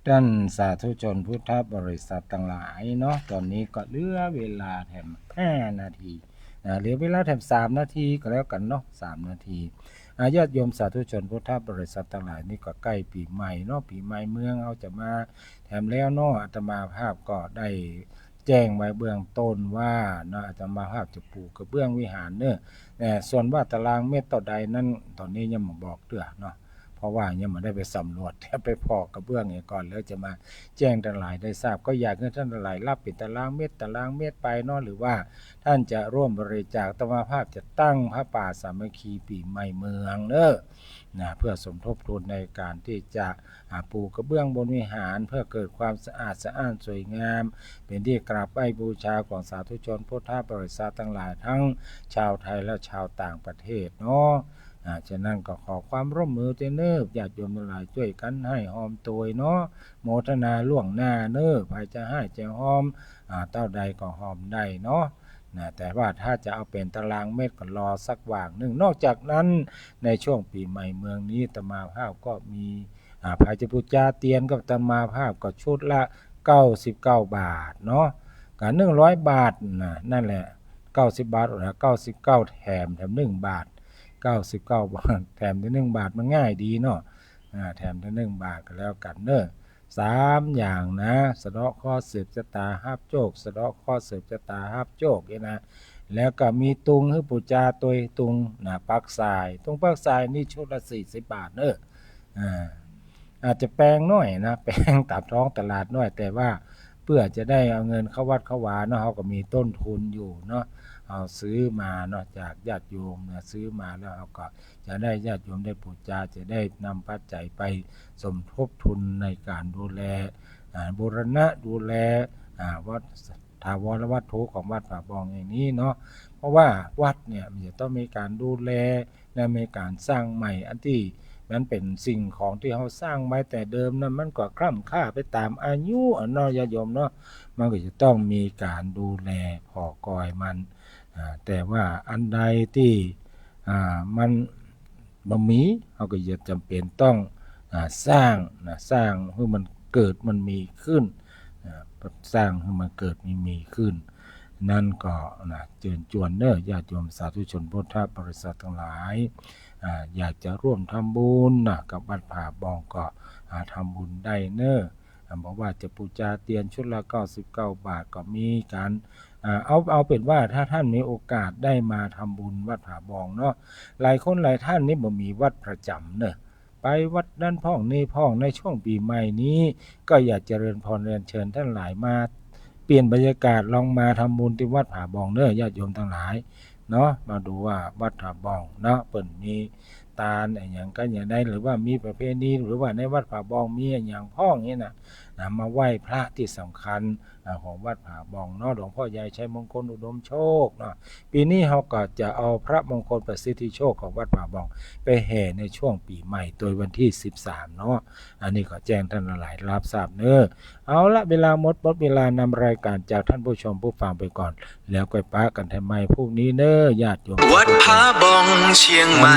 S6: ท่านสาธุชนพุทธบริษัททั้งหลายเนาะตอนนี้ก็เหลือเวลาแถม5 นาทีเหลือเวลาแถม3 นาทีก็แล้วกันเนาะ3 นาทีญาติโยมสาธุชนพุทธบริษัททั้งหลายนี่ก็ใกล้ปีใหม่เนาะปีใหม่เมืองเอาจะมาแถมแล้วเนาะอาตมาภาพก็ได้แจ้งไว้เบื้องต้นว่าอาตมาภาพจะปลูกกระเบื้องวิหารส่วนว่าตารางเมตรต่อใดนั้นตอนนี้ยังไม่บอกเด้อเนาะเพราะว่ายังไม่ได้ไปสำรวจแค่ไปพอกระเบื้องก่อนแล้วจะมาแจ้งทั้งหลายได้ทราบก็อยากให้ท่านทั้งหลายรับเป็นตารางเมตรไปเนาะหรือว่าท่านจะร่วมบริจาคอาตมาภาพจะตั้งพระป่าสามัคคีปีใหม่เมืองเพื่อสมทบทุนในการที่จะปูกระเบื้องบนวิหารเพื่อเกิดความสะอาดสะอ้านสวยงามเป็นที่กราบไหว้บูชาของสาธุชนพุทธบริษัททั้งหลายทั้งชาวไทยและชาวต่างประเทศเนาะ ฉะนั้นก็ขอความร่วมมือเน้อญาติโยมทั้งหลายช่วยกันให้หอมตัวเนาะโมทนาล่วงหน้าเน้อใครจะให้จะหอมเท่าใดก็หอมได้เนาะแต่ว่าถ้าจะเอาเป็นตารางเมตรก็รอสักว่างหนึ่งนอกจากนั้นในช่วงปีใหม่เมืองนี้อาตมาภาพก็มีภายจะพุจาเตียนกับอาตมาภาพก็ชุดละ99 บาทเนาะกับ100 บาทนั่นแหละ90 บาทหรือ99แถม1 บาท99 บาทแถมที่1 บาทมันง่ายดีเนาะแถมที่1 บาทก็แล้วกันเนอะ3อย่างนะสะเดาะข้อสืบชะตาฮับโจกสะเดาะข้อสืบชะตาฮับโจกนะแล้วก็มีตุงให้ปูจาตัวตุงปักทรายตุงปักทรายนี่ชุดละ40 บาทเนอะอาจจะแพงหน่อยนะแพงตามท้องตลาดหน่อยแต่ว่าเพื่อจะได้เอาเงินเข้าวัดเข้าวาเนาะเขาก็มีต้นทุนอยู่เนาะเอาซื้อมาเนาะจากญาติโยมนะซื้อมาแล้วเราก็จะได้ญาติโยมได้ปูจาจะได้นำปัจจัยไปสมทบทุนในการดูแลบูรณะดูแลวัดถาวรวัตถุของวัดป่าบองอย่างนี้เนาะเพราะว่าวัดเนี่ยมันจะต้องมีการดูแลและมีการสร้างใหม่อันที่มันเป็นสิ่งของที่เขาสร้างไว้แต่เดิมนั้นมันก็คล่ำค่าไปตามอายุเนาะญาติโยมเนาะมันก็จะต้องมีการดูแลพอกอยมันแต่ว่าอันใดที่มันบ่มีเขาก็จะจำเป็นต้องสร้างให้มันเกิดมันมีขึ้นสร้างให้มันเกิดมีขึ้นนั่นก็เชิญชวนเด้อญาติโยมสาธุชนพุทธบริษัททั้งหลายอยากจะร่วมทำบุญกับวัดป่าบองก็ทำบุญได้เน้อบอกว่าจะปูจาเตียนชุดละ99 บาทก็มีการเอาเป็นว่าถ้าท่านมีโอกาสได้มาทำบุญวัดป่าบองเนาะหลายคนหลายท่านนี่บ่มีวัดประจำเน้อไปวัดนั่นพ่องนี่พ่องในช่วงปีใหม่นี้ก็อยากเจริญพรเรียนเชิญท่านหลายมาเปลี่ยนบรรยากาศลองมาทำบุญที่วัดป่าบองเน้อญาติโยมทั้งหลายเนาะมาดูว่าวัดป่าบองเนาะเปิ่นมีตาลอย่างกันอย่างใดหรือว่ามีประเพณีหรือว่าในวัดป่าบองมีอย่างพ่องนี่นะมาไหว้พระที่สำคัญของวัดป่าบองเนาะหลวงพ่อใหญ่ชัยมงคลอุดมโชคเนาะปีนี้เขาก็จะเอาพระมงคลประสิทธิโชคของวัดป่าบองไปแห่ในช่วงปีใหม่โดยวันที่13เนาะอันนี้ก็แจ้งท่านหลายรับทราบเน้อเอาละเวลาหมดเวลานำรายการจากท่านผู้ชมผู้ฟังไปก่อนแล้วก็ป้ากันทำไมพวกนี้เน้อญาติโยม
S5: วัดผาบองเชียงใหม่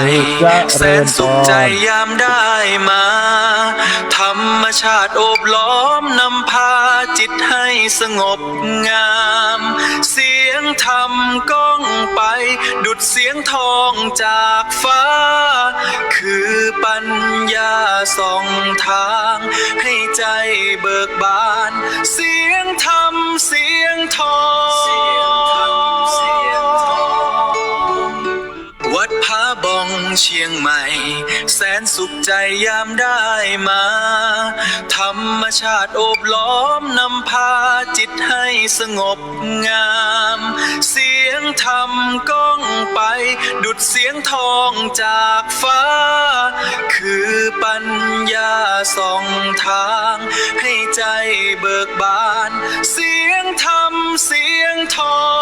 S5: แสนสุขใจยามได้มาธรรมชาติโอบล้อมนำพาจิตให้สงบงามเสียงธรรมก้องไปดุจเสียงทองจากฟ้าคือปัญญาส่องทางให้ใจเบิกบานเสียงธรรมเสียงทองวัดผาบองเชียงใหม่แสนสุขใจยามได้มาธรรมชาติโอบล้อมนำพาจิตให้สงบงามเสียงธรรมก้องไปดุจเสียงทองจากฟ้าคือปัญญาส่องทางให้ใจเบิกบานเสียงธรรมเสียงทอง